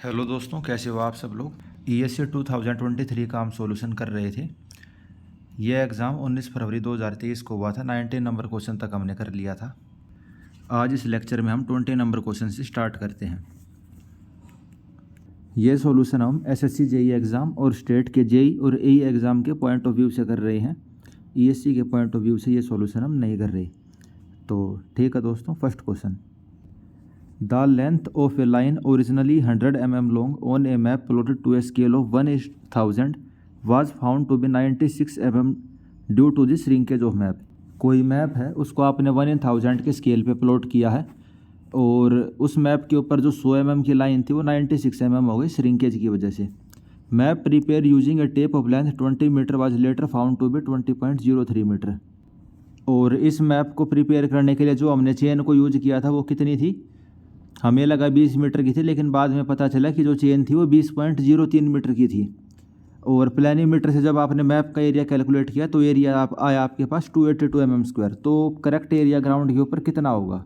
Hello दोस्तों, कैसे हो आप सब लोग। ईएससी 2023 का हम सॉल्यूशन कर रहे थे। यह एग्ज़ाम 19 फरवरी 2023 को हुआ था। 19 नंबर क्वेश्चन तक हमने कर लिया था। आज इस लेक्चर में हम 20 नंबर क्वेश्चन से स्टार्ट करते हैं। यह सॉल्यूशन हम एसएससी जेई एग्ज़ाम और स्टेट के जेई और एई एग्ज़ाम के पॉइंट ऑफ व्यू से कर रहे हैं। ईएससी के पॉइंट ऑफ व्यू से ये सॉल्यूशन हम नहीं कर रहे। तो ठीक है दोस्तों, first question. The length of a line originally 100 mm long on a map plotted to a scale of 1:1000 was found to be 96 mm due to the shrinkage of map। कोई मैप है, उसको आपने 1/1000 के स्केल पे plot किया है और उस मैप के ऊपर जो 100 mm की लाइन थी वो 96 mm हो गई श्रिंकेज की वजह से। Map prepared using a tape of length 20 metre was later found to be 20.03 metre. और इस मैप को प्रिपेयर करने के लिए जो हमने चेन को यूज किया था वो कितनी थी? हमें लगा 20 मीटर की थी, लेकिन बाद में पता चला कि जो चेन थी वो 20.03 मीटर की थी। और प्लानीमीटर से जब आपने मैप का एरिया कैलकुलेट किया तो एरिया आया आपके पास 282 mm²। तो करेक्ट एरिया ग्राउंड के ऊपर कितना होगा?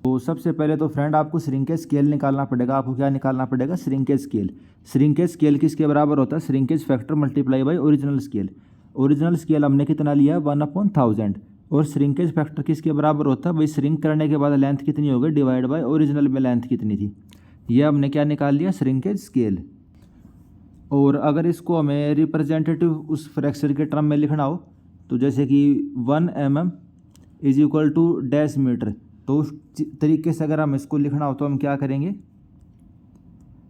तो सबसे पहले तो फ्रेंड आपको श्रिंकेज स्केल निकालना पड़ेगा। आपको क्या निकालना पड़ेगा? Shrinkage scale. श्रिंकेज स्केल किसके बराबर होता है? Shrinkage factor multiply by original scale. Original scale हमने कितना लिया? 1/1000। और श्रिंकेज फैक्टर किसके बराबर होता है? भाई श्रिंक करने के बाद लेंथ कितनी हो गई डिवाइड बाय ओरिजिनल में लेंथ कितनी थी। ये हमने क्या निकाल लिया? Shrinkage scale. और अगर इसको हमें रिप्रेजेंटेटिव उस फ्रैक्चर के टर्म में लिखना हो तो जैसे कि 1 mm is equal to dash metre, तो उस तरीके से अगर हम इसको लिखना हो तो हम क्या करेंगे?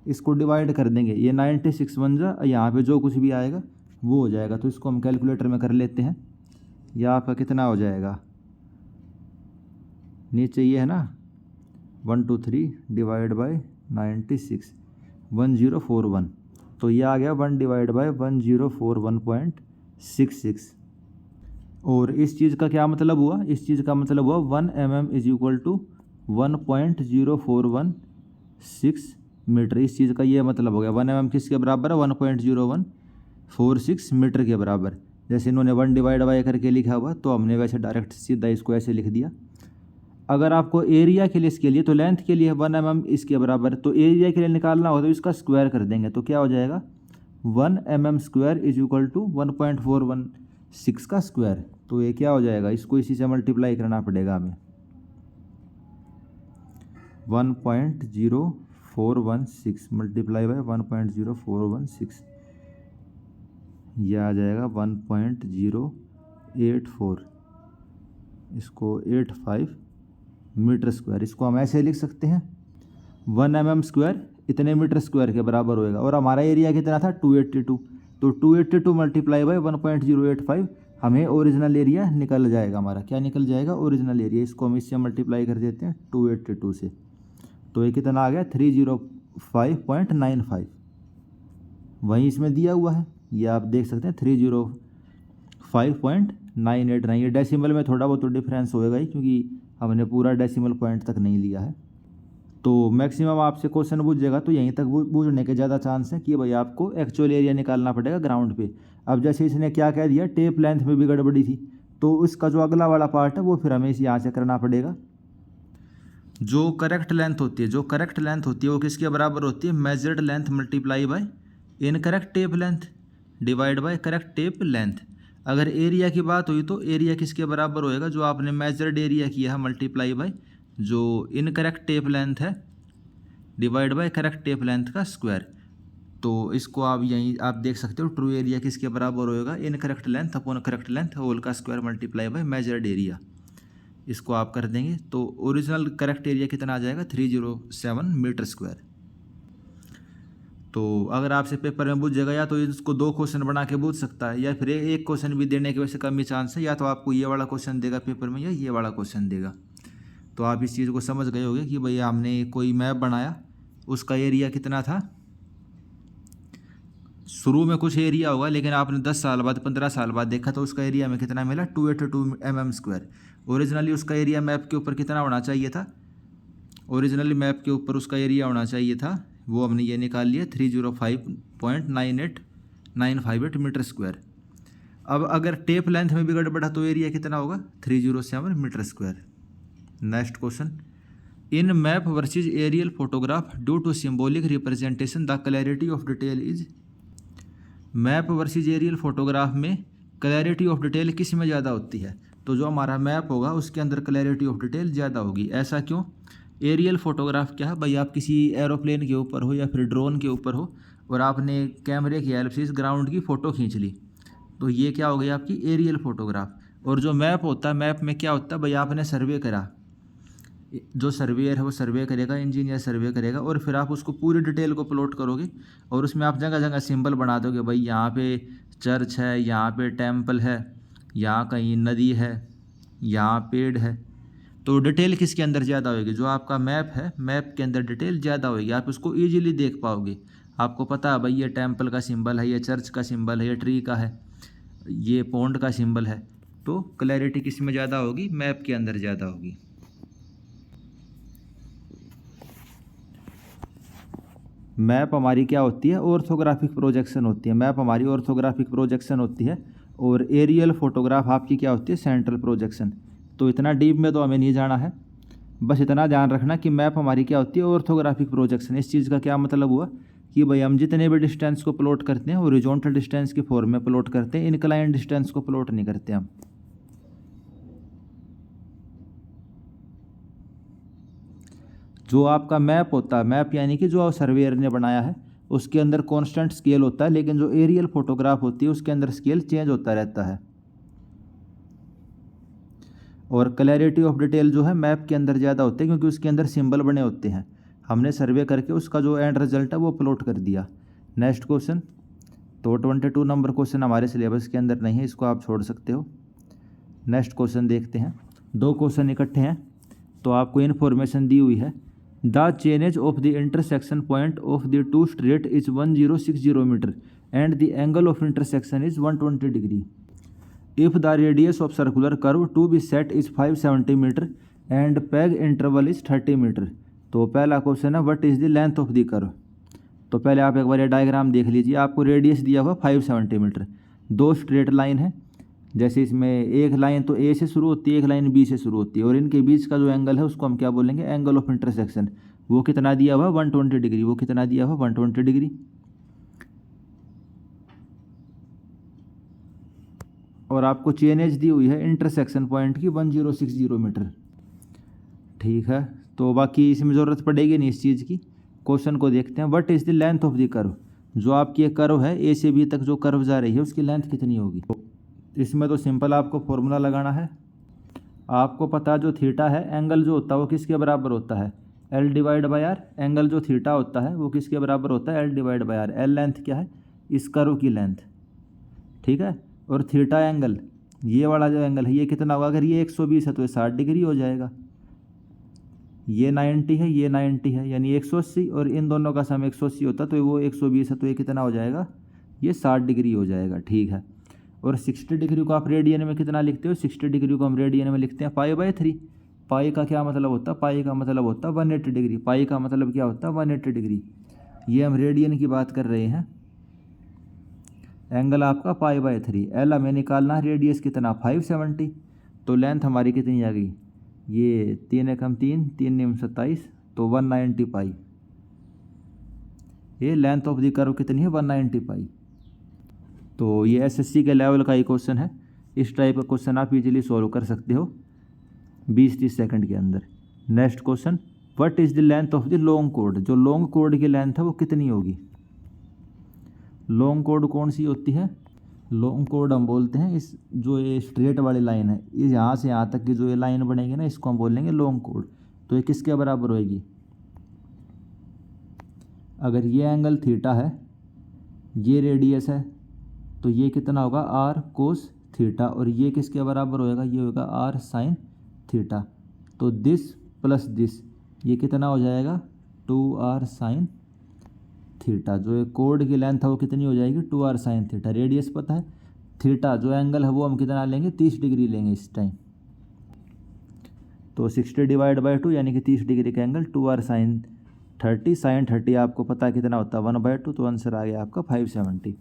इसको डिवाइड कर देंगे। ये 96 बन जा, यहाँ पे जो कुछ भी आएगा वो हो जाएगा। तो इसको हम कैलकुलेटर में कर लेते हैं। यह आपका कितना हो जाएगा? नीचे ये है ना 123 डिवाइड बाय 96 1041। तो ये आ गया 1 डिवाइड बाय 1041.66। और इस चीज़ का क्या मतलब हुआ? इस चीज़ का मतलब हुआ 1 mm is equal to 1.0416 metre. इस चीज़ का ये मतलब हो गया। 1 mm किसके बराबर है? 1.0146 मीटर के बराबर। जैसे इन्होंने 1 डिवाइड बाय करके लिखा हुआ तो हमने वैसे डायरेक्ट सीधा इसको ऐसे लिख दिया। अगर आपको एरिया के लिए इसके लिए तो लेंथ के लिए 1 mm इसके बराबर, तो एरिया के लिए निकालना हो तो इसका स्क्वायर कर देंगे। तो क्या हो जाएगा? 1 mm² इज इक्वल टू 1.416 का स्क्वायर। तो ये क्या हो जाएगा? इसको इसी से मल्टीप्लाई करना पड़ेगा हमें। 1.0416 मल्टीप्लाई बाय 1.0416, यह आ जाएगा 1.084, इसको 85 मीटर स्क्वायर। इसको हम ऐसे लिख सकते हैं 1 mm² इतने मीटर स्क्वायर के बराबर होएगा। और हमारा एरिया कितना था? 282। तो 282 मल्टीप्लाई बाई 1.085 हमें ओरिजिनल एरिया निकल जाएगा। हमारा क्या निकल जाएगा? Original area. इसको हम इससे मल्टीप्लाई कर देते हैं 282 से। तो ये कितना आ गया? 305.95। वहीं इसमें दिया हुआ है, ये आप देख सकते हैं 305.989। ये डेसिमल में थोड़ा बहुत तो डिफरेंस होएगा ही, क्योंकि हमने पूरा डेसिमल पॉइंट तक नहीं लिया है। तो मैक्सिमम आपसे क्वेश्चन पूछेगा तो यहीं तक पूछने के ज़्यादा चांस है कि भाई आपको एक्चुअल एरिया निकालना पड़ेगा ग्राउंड पे। अब जैसे इसने क्या कह दिया, टेप लेंथ में भी गड़बड़ी थी, तो इसका जो अगला वाला पार्ट है वो फिर हमें यहाँ से करना पड़ेगा। जो करेक्ट लेंथ होती है वो किसके बराबर होती है? Measured length multiply by incorrect tape length divide by correct tape length. अगर एरिया की बात हुई तो एरिया किसके बराबर होएगा? जो आपने मेजर्ड एरिया किया है मल्टीप्लाई बाय जो इनकरेक्ट टेप लेंथ है divide by correct tape length का स्क्वायर। तो इसको आप यहीं आप देख सकते हो, ट्रू एरिया किसके बराबर होएगा? Incorrect length upon correct length whole का square multiply by measured area. इसको आप कर देंगे तो ओरिजिनल करेक्ट एरिया कितना आ जाएगा? 307 मीटर स्क्वायर। तो अगर आपसे पेपर में पूछ जाएगा या तो इसको 2 क्वेश्चन बना के पूछ सकता है, या फिर एक क्वेश्चन भी देने के वैसे कम ही चांस है। या तो आपको ये वाला क्वेश्चन देगा पेपर में या ये वाला क्वेश्चन देगा। तो आप इस चीज़ को समझ गए होंगे कि भैया हमने कोई मैप बनाया, उसका एरिया कितना था। शुरू में कुछ एरिया होगा, लेकिन आपने 10 साल बाद 15 साल बाद देखा तो उसका एरिया में कितना मिला? 282 mm²। ओरिजिनली उसका एरिया मैप के ऊपर कितना होना चाहिए था? ओरिजिनली मैप के ऊपर उसका एरिया होना चाहिए था, वो हमने ये निकाल लिया 305.98958 मीटर स्क्वायर। अब अगर टेप लेंथ में भी गड़बड़ा तो एरिया कितना होगा? 307 metre square. Next question. In map versus aerial photograph due to symbolic representation the clarity of detail is. Map versus aerial photograph में क्लैरिटी ऑफ डिटेल किस में ज़्यादा होती है? तो जो हमारा मैप होगा उसके अंदर क्लैरिटी ऑफ डिटेल ज़्यादा होगी। ऐसा क्यों? एरियल फोटोग्राफ क्या है भाई, आप किसी एरोप्लेन के ऊपर हो या फिर ड्रोन के ऊपर हो और आपने कैमरे की हेल्प से इस ग्राउंड की फ़ोटो खींच ली, तो ये क्या हो गई आपकी एरियल फोटोग्राफ। और जो मैप होता है, मैप में क्या होता है भाई, आपने सर्वे करा, जो सर्वेयर है वो सर्वे करेगा, इंजीनियर सर्वे करेगा, और फिर आप उसको पूरी डिटेल को प्लॉट करोगे और उसमें आप जगह जगह सिंबल बना दोगे, भाई यहाँ पे चर्च है, यहाँ पे टेम्पल है, यहाँ कहीं नदी है, यहाँ पेड़ है। तो डिटेल किसके अंदर ज़्यादा होगी? जो आपका मैप है, मैप के अंदर डिटेल ज़्यादा होगी, आप उसको ईजिली देख पाओगे। आपको पता है भाई ये टेम्पल का सिंबल है, ये चर्च का सिंबल है, ये ट्री का है, ये पॉन्ड का सिंबल है। तो क्लैरिटी किस में ज़्यादा होगी? मैप के अंदर ज़्यादा होगी। मैप हमारी क्या होती है? ऑर्थोग्राफिक प्रोजेक्शन होती है। मैप हमारी ऑर्थोग्राफिक प्रोजेक्शन होती है और एरियल फोटोग्राफ आपकी क्या होती है? Central projection. तो इतना डीप में तो हमें नहीं जाना है, बस इतना ध्यान रखना कि मैप हमारी क्या होती है? Orthographic projection. इस चीज़ का क्या मतलब हुआ कि भाई हम जितने भी डिस्टेंस को प्लॉट करते हैं हॉरिजॉन्टल डिस्टेंस के फॉर्म में प्लॉट करते हैं, इंक्लाइन डिस्टेंस को प्लॉट नहीं करते हम। जो आपका मैप होता है, मैप यानी कि जो सर्वेयर ने बनाया है, उसके अंदर कांस्टेंट स्केल होता है, लेकिन जो एरियल फोटोग्राफ होती है उसके अंदर स्केल चेंज होता रहता है। और क्लैरिटी ऑफ डिटेल जो है मैप के अंदर ज़्यादा होती है क्योंकि उसके अंदर सिंबल बने होते हैं, हमने सर्वे करके उसका जो एंड रिजल्ट है वो प्लॉट कर दिया। Next question. तो 22 नंबर क्वेश्चन हमारे सिलेबस के अंदर नहीं है, इसको आप छोड़ सकते हो। नेक्स्ट क्वेश्चन देखते हैं। दो क्वेश्चन इकट्ठे हैं तो आपको इन्फॉर्मेशन दी हुई है। The chainage of the intersection point of the two straight is 1060 metre and the angle of intersection is 120 degree. If the radius of circular curve to be set is 570 metre and peg interval is 30 metre. तो पहला question है what is the length of the curve. तो पहले आप एक बार ये diagram देख लीजिए, आपको रेडियस दिया हुआ 570 मीटर, दो स्ट्रेट लाइन है, जैसे इसमें एक लाइन तो ए से शुरू होती है, एक लाइन बी से शुरू होती है, और इनके बीच का जो एंगल है उसको हम क्या बोलेंगे? Angle of intersection. वो कितना दिया हुआ? 120 डिग्री। वो कितना दिया हुआ? 120 डिग्री। और आपको चेनेज दी हुई है इंटरसेक्शन पॉइंट की 1060 मीटर। ठीक है, तो बाकी इसमें ज़रूरत पड़ेगी नहीं इस चीज़ की। क्वेश्चन को देखते हैं। What is the length of the curve. जो आपकी एक कर्व है ए से बी तक जो कर्व जा रही है उसकी लेंथ कितनी होगी? तो इसमें तो सिंपल आपको फॉर्मूला लगाना है। आपको पता जो थीटा है, एंगल जो होता है वो किसके बराबर होता है? L divide by R. Angle जो थीटा होता है वो किसके बराबर होता है? L divide by R. L length क्या है? इस कर्व की लेंथ। ठीक है, और थीटा एंगल, ये वाला जो एंगल है ये कितना होगा? अगर ये 120 है तो ये 60 डिग्री हो जाएगा। ये 90 है, ये 90 है, यानी 180, और इन दोनों का सम 180 होता तो वो 120 है तो ये कितना हो जाएगा? ये 60 डिग्री हो जाएगा। ठीक है, और 60 डिग्री को आप रेडियन में कितना लिखते हो? 60 डिग्री को हम रेडियन में लिखते हैं π/3। पाई का क्या मतलब होता है? पाई का मतलब होता है 180 डिग्री। पाई का मतलब क्या होता है? 180 डिग्री। ये हम रेडियन की बात कर रहे हैं। एंगल आपका π/3। एल हमें निकालना है, रेडियस कितना? 570। तो लेंथ हमारी कितनी आ गई? ये 3 एकम 3, 3 निम 27, तो 190 पाई। ये लेंथ ऑफ द कर्व कितनी है? 190 पाई। तो ये एसएससी के लेवल का ही क्वेश्चन है। इस टाइप का क्वेश्चन आप इजीली सॉल्व कर सकते हो 20-30 सेकंड के अंदर। Next question. What is the length of the long code. जो लॉन्ग कोड की लेंथ है वो कितनी होगी? लॉन्ग कोड कौन सी होती है? लॉन्ग कोड हम बोलते हैं इस जो ये स्ट्रेट वाली लाइन है, इस यहाँ से यहाँ तक की जो ये लाइन बनेगी ना, इसको हम बोलेंगे लॉन्ग कोड। तो ये किसके बराबर होएगी? अगर ये एंगल थीटा है, ये रेडियस है, तो ये कितना होगा? R cos theta. और ये किसके बराबर होएगा? ये होगा आर साइन थीटा। तो दिस प्लस दिस, ये कितना हो जाएगा? 2r sine theta. जो एक कोड की लेंथ है वो कितनी हो जाएगी? 2r sine theta. रेडियस पता है, थीटा जो एंगल है वो हम कितना लेंगे? 30 डिग्री लेंगे इस टाइम। तो 60 डिवाइड बाई 2 यानी कि 30 डिग्री का एंगल 2r साइन 30। साइन 30 आपको पता है कितना होता है? 1/2। तो आंसर आ गया आपका 570।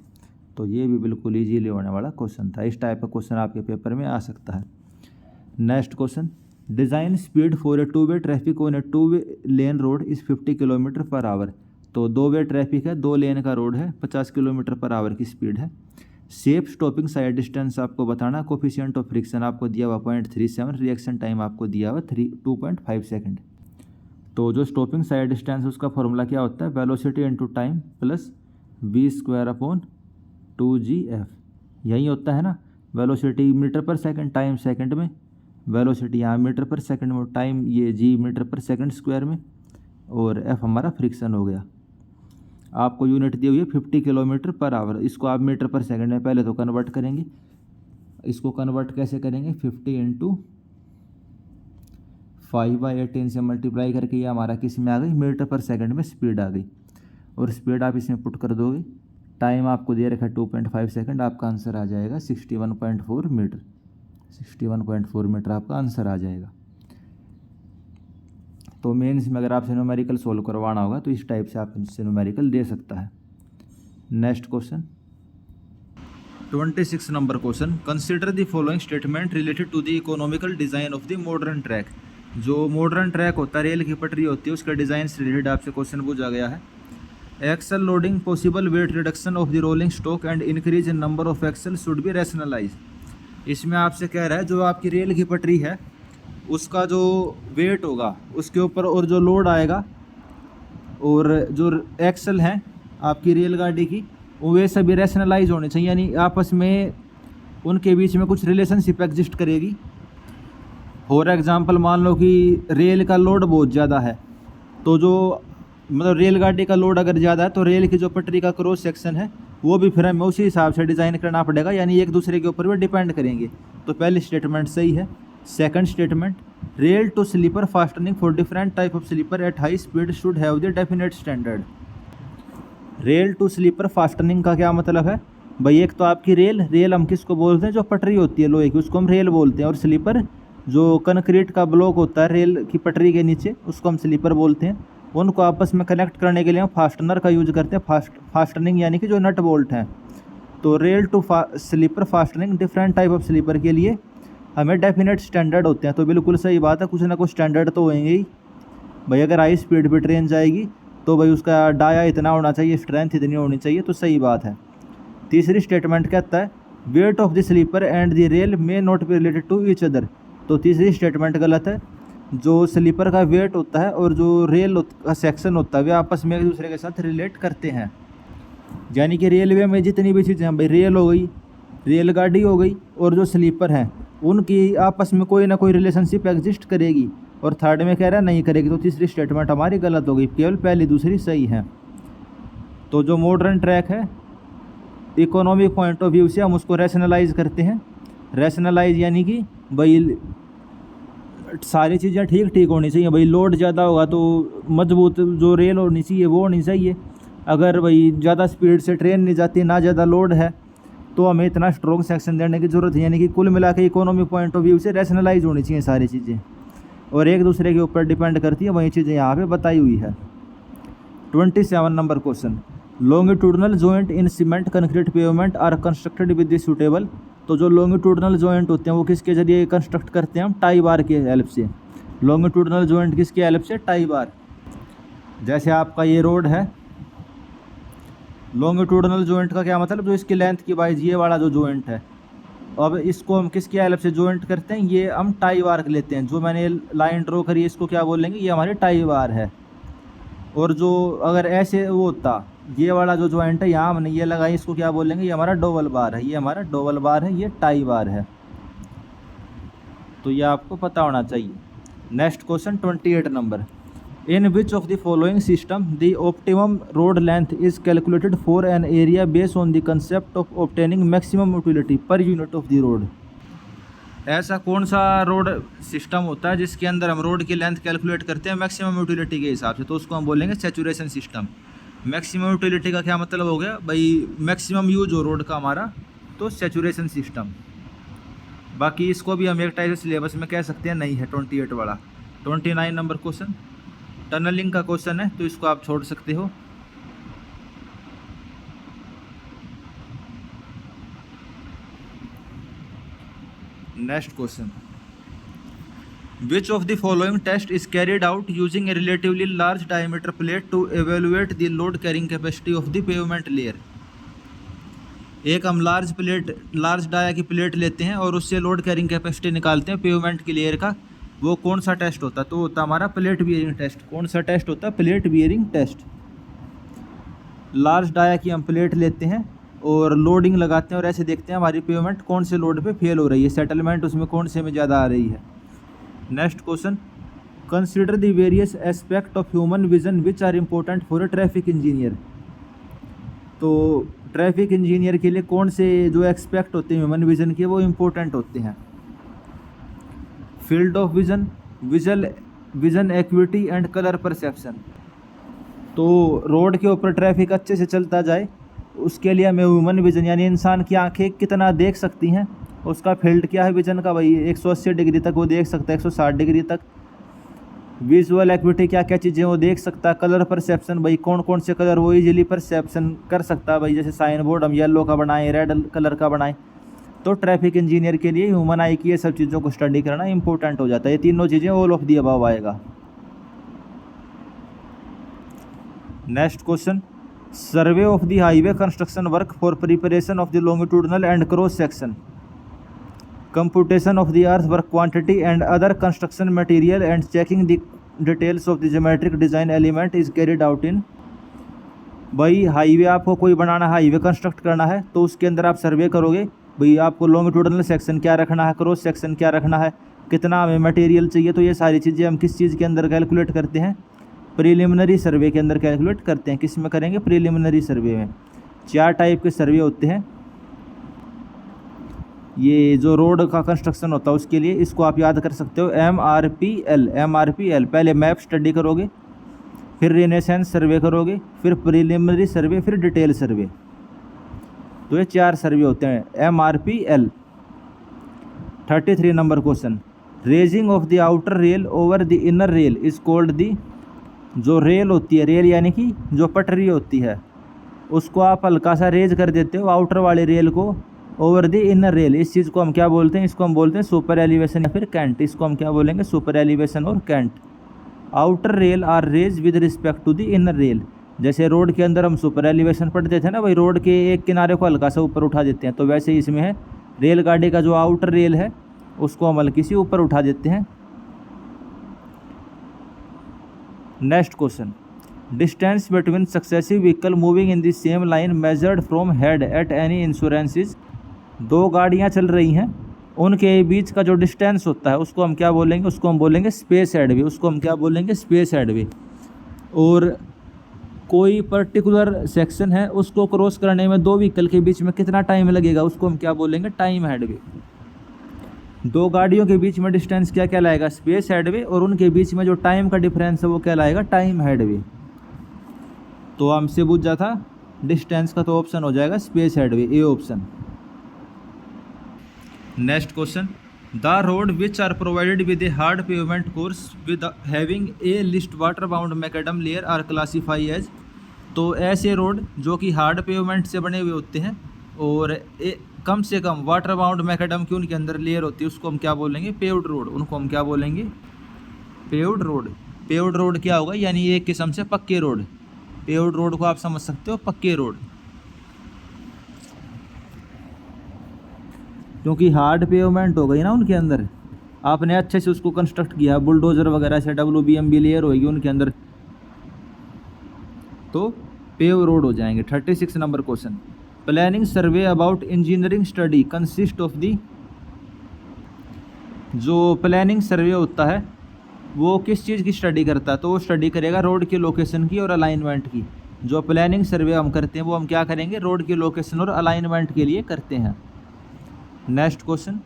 तो ये भी बिल्कुल ईजीली होने वाला क्वेश्चन था। इस टाइप का क्वेश्चन आपके पेपर में आ सकता है। Next question. Design speed for a two way traffic on A two way lane road is 50 kilometre per our. तो दो वे ट्रैफिक है, दो लेन का रोड है, 50 किलोमीटर पर आवर की स्पीड है। सेफ स्टॉपिंग साइड डिस्टेंस आपको बताना, कोफिशिएंट ऑफ फ्रिक्शन आपको दिया हुआ 0.37, रिएक्शन टाइम आपको दिया हुआ 2.5 सेकेंड। तो जो स्टॉपिंग साइड डिस्टेंस उसका फॉर्मूला क्या होता है, velocity into time plus v²/2gf, यही होता है ना। वेलोसिटी मीटर पर सेकंड, टाइम सेकंड में, वेलोसिटी यहाँ मीटर पर सेकंड में, टाइम ये जी मीटर पर सेकंड स्क्वायर में, और एफ हमारा फ्रिक्शन हो गया। आपको यूनिट दी हुई है 50 किलोमीटर पर आवर। इसको आप मीटर पर सेकंड में पहले तो कन्वर्ट करेंगे। इसको कन्वर्ट कैसे करेंगे, 50 इंटू 5/18 से मल्टीप्लाई करके ये हमारा किस में आ गई, मीटर पर सेकंड में स्पीड आ गई। और स्पीड आप इसमें पुट कर दोगे, टाइम आपको दे रखा है 2.5 सेकंड, आपका आंसर आ जाएगा 61.4 मीटर। 61.4 मीटर आपका आंसर आ जाएगा। तो मेंस में अगर आपसे न्यूमेरिकल सोल्व करवाना होगा तो इस टाइप से आप इससे न्यूमेरिकल दे सकता है। Next question 26 number question, consider the following statement related to the economical design of the modern track. जो मॉडर्न ट्रैक होता है, रेल की पटरी होती है, उसके डिज़ाइन से रिलेटेड आपसे क्वेश्चन पूछा गया है। Axle loading, possible weight reduction of the rolling stock and increase in number of axle should be rationalise. इसमें आपसे कह रहा है जो आपकी रेल की पटरी है उसका जो वेट होगा उसके ऊपर और जो लोड आएगा और जो एक्सल हैं आपकी रेलगाड़ी की, वे सभी रैशनलाइज होने चाहिए, यानी आपस में उनके बीच में कुछ रिलेशनशिप एग्जिस्ट करेगी। फॉर एग्जांपल मान लो कि रेल का लोड बहुत ज़्यादा है, तो जो मतलब रेलगाड़ी का लोड अगर ज़्यादा है तो रेल की जो पटरी का क्रॉस सेक्शन है वो भी फिर हमें उसी हिसाब से डिज़ाइन करना पड़ेगा, यानी एक दूसरे के ऊपर भी डिपेंड करेंगे। तो पहली स्टेटमेंट सही है। Second statement, rail to sleeper fastening for different type of sleeper at high speed should have the definite standard. Rail to sleeper fastening का क्या मतलब है भाई, एक तो आपकी रेल हम किसको बोलते हैं, जो पटरी होती है लोहे की उसको हम रेल बोलते हैं, और स्लीपर जो कंक्रीट का ब्लॉक होता है रेल की पटरी के नीचे उसको हम स्लीपर बोलते हैं। उनको आपस में कनेक्ट करने के लिए हम फास्टनर का यूज करते हैं, फास्टनिंग यानी कि जो नट बोल्ट हैं। तो rail to sleeper fastening different type of sleeper के लिए हमें डेफिनेट स्टैंडर्ड होते हैं। तो बिल्कुल सही बात है, कुछ ना कुछ स्टैंडर्ड तो होंगे ही भाई। अगर हाई स्पीड पे ट्रेन जाएगी तो भाई उसका डाया इतना होना चाहिए, स्ट्रेंथ इतनी होनी चाहिए, तो सही बात है। तीसरी स्टेटमेंट कहता है weight of the sleeper and the rail may not be related to each other. तो तीसरी स्टेटमेंट गलत है। जो स्लीपर का वेट होता है और जो रेल का सेक्शन होता है वे आपस में एक दूसरे के साथ रिलेट करते हैं, यानी कि रेलवे में जितनी भी चीज़ें हैं भाई, रेल हो गई, रेलगाड़ी हो गई, और जो स्लीपर हैं उनकी आपस में कोई ना कोई रिलेशनशिप एग्जिस्ट करेगी। और थर्ड में कह रहा है नहीं करेगी, तो तीसरी स्टेटमेंट हमारी गलत हो गई, केवल पहली दूसरी सही है। तो जो मॉडर्न ट्रैक है इकोनॉमिक पॉइंट ऑफ व्यू से हम उसको रैशनलाइज करते हैं। रैशनलाइज यानी कि भाई सारी चीज़ें ठीक ठीक होनी चाहिए भाई। लोड ज़्यादा होगा तो मजबूत जो रेल होनी चाहिए वो होनी चाहिए। अगर भाई ज़्यादा स्पीड से ट्रेन नहीं जाती, ना ज़्यादा लोड है, तो हमें इतना स्ट्रॉन्ग सेक्शन देने की ज़रूरत है। यानी कि कुल मिला के इकोनॉमिक पॉइंट ऑफ व्यू से रैशनलाइज होनी चाहिए सारी चीज़ें, और एक दूसरे के ऊपर डिपेंड करती है, वही चीज़ें यहाँ पे बताई हुई है। 27 number question, longitudinal joint in cement concrete pavement are constructed with the suitable. तो जो लॉन्गिट्यूडनल जॉइंट होते हैं वो किसके जरिए कंस्ट्रक्ट करते हैं हम, टाई बार के हेल्प से। लॉन्गिट्यूडनल जॉइंट किसके हेल्प से, टाई बार। जैसे आपका ये रोड है, लॉन्गिट्यूडनल जॉइंट का क्या मतलब, जो इसकी लेंथ की वाइज ये वाला जो जॉइंट है, अब इसको हम किसकी हेल्प से जॉइंट करते हैं, ये हम टाई बार लेते हैं। जो मैंने लाइन ड्रॉ करी है इसको क्या बोलेंगे, ये हमारी टाई बार है। और जो अगर ऐसे वो होता, ये वाला जो जॉइंट है यहाँ हमने ये लगाई, इसको क्या बोलेंगे, ये हमारा डबल बार है, ये हमारा डबल बार है, ये टाई बार है। तो ये आपको पता होना चाहिए। Next question 28 number, in which of the following system the optimum road length is calculated for an area based on the concept of obtaining maximum utility per unit of the road. ऐसा कौन सा road system होता है जिसके अंदर हम road की length calculate करते हैं मैक्सिमम यूटिलिटी के हिसाब से, तो उसको हम बोलेंगे सैचुरेशन सिस्टम। मैक्सिमम यूटिलिटी का क्या मतलब हो गया भाई, मैक्सिमम यूज हो रोड का हमारा, तो सैचुरेशन सिस्टम। बाकी इसको भी हम एक टाइप से सिलेबस में कह सकते हैं, नहीं है 28 वाला। 29 नंबर क्वेश्चन, टनलिंग का क्वेश्चन है तो इसको आप छोड़ सकते हो। Next question, Which of the following test is carried out using a relatively large diameter plate to evaluate the load carrying capacity of the pavement layer? एक हम लार्ज डाया की प्लेट लेते हैं और उससे लोड कैरिंग कैपेसिटी निकालते हैं pavement की लेयर का। वो कौन सा टेस्ट होता है? तो होता हमारा प्लेट बियरिंग टेस्ट। कौन सा टेस्ट होता है? Plate bearing test. Large dia की हम प्लेट लेते हैं और लोडिंग लगाते हैं और ऐसे देखते हैं हमारी पेवमेंट कौन से लोड पे फेल हो रही है, सेटलमेंट उसमें कौन से में ज़्यादा आ रही है। Next question, consider the various aspect of human vision which are important for a traffic engineer. तो ट्रैफिक इंजीनियर के लिए कौन से जो एक्सपेक्ट होते हैं ह्यूमन विजन के वो इम्पोर्टेंट होते हैं? Field of vision, vision acuity and colour perception. तो रोड के ऊपर ट्रैफिक अच्छे से चलता जाए उसके लिए हमें ह्यूमन विजन यानी इंसान की आंखें कितना देख सकती हैं, उसका फील्ड क्या है विजन का, भाई 180 डिग्री तक वो देख सकता है, 160 डिग्री तक। विजुअल एक्विटी क्या क्या चीज़ें वो देख सकता है। कलर परसेप्शन, भाई कौन कौन से कलर वो इजीली परसेप्शन कर सकता है, भाई जैसे साइन बोर्ड हम येलो का बनाएं, रेड कलर का बनाएं। तो ट्रैफिक इंजीनियर के लिए ह्यूमन आई की ये सब चीज़ों को स्टडी करना इंपॉर्टेंट हो जाता है। ये तीनों चीज़ें ऑल ऑफ दी अबव आएगा। Next question, survey of the highway construction work for preparation of the longitudinal and cross section, computation of the earthwork quantity and other construction material and checking the details of the geometric design element is carried out in। भाई highway आपको कोई बनाना, highway construct करना है तो उसके अंदर आप सर्वे करोगे, भाई आपको लॉन्गिट्यूडनल सेक्शन क्या रखना है, क्रॉस सेक्शन क्या रखना है, कितना हमें मटेरियल चाहिए। तो ये सारी चीज़ें हम किस चीज़ के अंदर कैलकुलेट करते हैं? प्रीलिमिनरी सर्वे के अंदर कैलकुलेट करते हैं। किस में करेंगे? प्रीलिमिनरी सर्वे में। 4 टाइप के सर्वे होते हैं। ये जो रोड का कंस्ट्रक्शन होता है उसके लिए इसको आप याद कर सकते हो MRPL। पहले मैप स्टडी करोगे, फिर रेनेसेंस सर्वे करोगे, फिर प्रीलिमिनरी सर्वे, फिर डिटेल सर्वे। तो ये 4 सर्वे होते हैं MRPL। 33 number question, raising of the outer rail over the inner rail is called the. जो रेल होती है, रेल यानी कि जो पटरी होती है, उसको आप हल्का सा रेज कर देते हो आउटर वाले रेल को ओवर द इनर रेल। इस चीज़ को हम क्या बोलते हैं? इसको हम बोलते हैं सुपर एलिवेशन या फिर कैंट। इसको हम क्या बोलेंगे? सुपर एलिवेशन और cant. Outer rail are raise with respect to the inner rail. जैसे रोड के अंदर हम सुपर एलिवेशन पढ़ते थे ना, भाई रोड के एक किनारे को हल्का सा ऊपर उठा देते हैं, तो वैसे ही इसमें है रेलगाड़ी का जो आउटर रेल है उसको हम हल्की सी ऊपर उठा देते हैं। Next question, distance between successive vehicle moving in the same line measured from head at any insurance is. 2 गाड़ियाँ चल रही हैं, उनके बीच का जो डिस्टेंस होता है उसको हम क्या बोलेंगे? उसको हम बोलेंगे स्पेस हेडवे। उसको हम क्या बोलेंगे? Space headway. और कोई पर्टिकुलर सेक्शन है उसको क्रॉस करने में 2 व्हीकल के बीच में कितना टाइम लगेगा, उसको हम क्या बोलेंगे? Time headway. 2 गाड़ियों के बीच में डिस्टेंस क्या कहलाएगा? Space headway. और उनके बीच में जो टाइम का डिफरेंस है वो कहलाएगा टाइम हेडवे। तो हमसे पूछ जाता डिस्टेंस का, तो ऑप्शन हो जाएगा space headway, A option. Next question, the road which are provided with a hard pavement course with having a least water bound macadam layer are classify as. तो ऐसे रोड जो कि हार्ड पेवमेंट से बने हुए होते हैं और कम से कम वाटर बाउंड मैकेडम की उनके अंदर लेयर होती है, उसको हम क्या बोलेंगे? Paved road. उनको हम क्या बोलेंगे? Paved road. पेव्ड रोड क्या होगा? यानी एक किस्म से पक्के रोड। पेव्ड रोड को आप समझ सकते हो पक्के रोड, क्योंकि हार्ड पेवमेंट हो गई ना उनके अंदर, आपने अच्छे से उसको कंस्ट्रक्ट किया, बुलडोज़र वगैरह से WBMB लेयर होगी उनके अंदर, तो पेव रोड हो जाएंगे। 36 number question, planning survey about engineering study consist of the. जो प्लानिंग सर्वे होता है वो किस चीज़ की स्टडी करता है? तो वो स्टडी करेगा रोड की लोकेशन की और अलाइनमेंट की। जो प्लानिंग सर्वे हम करते हैं वो हम क्या करेंगे? रोड की लोकेशन और अलाइनमेंट के लिए करते हैं। Next question,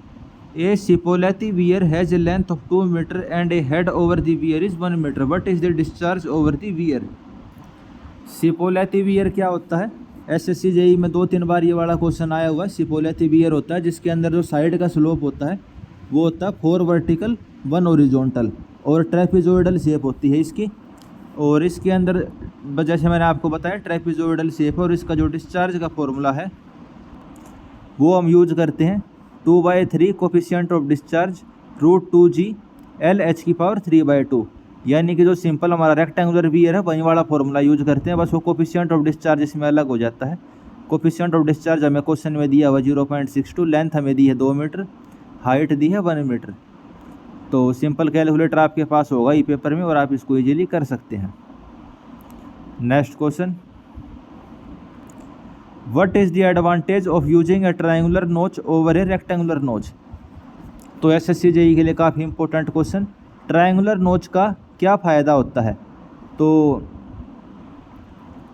a Cipolletti weir has a length of 2 metre and a head over the weir is 1 metre, but is the discharge over the weir. Cipolletti weir क्या होता है? SSC JEE में 2-3 बार ये वाला क्वेश्चन आया हुआ है। सिपोलेटी वियर होता है जिसके अंदर जो साइड का स्लोप होता है वो होता है 4 वर्टिकल 1 हॉरिजॉन्टल, और ट्रेपेजोइडल शेप होती है इसकी। और इसके अंदर जैसे मैंने आपको बताया ट्रेपेजोइडल शेप है, और इसका जो डिस्चार्ज का फॉर्मूला है वो हम यूज करते हैं 2/3 coefficient of discharge √2g LH⁴ यानी कि जो सिंपल हमारा रेक्टेंगुलर वीयर है वही वाला फॉर्मूला यूज करते हैं, बस वो कोफिशिएंट ऑफ डिस्चार्ज इसमें अलग हो जाता है। कोफिशिएंट ऑफ डिस्चार्ज हमें क्वेश्चन में दिया हुआ 0.62, लेंथ हमें दी है 2 मीटर, हाइट दी है 1 मीटर। तो सिंपल कैलकुलेटर आपके पास होगा ई पेपर में और आप इसको इजीली कर सकते हैं। Next question, what is the advantage of using A triangular नोच ओवर ए रेक्टेंगुलर नोच। तो SSC JEE के लिए काफ़ी इंपॉर्टेंट क्वेश्चन, ट्रायंगुलर नोच का क्या फ़ायदा होता है। तो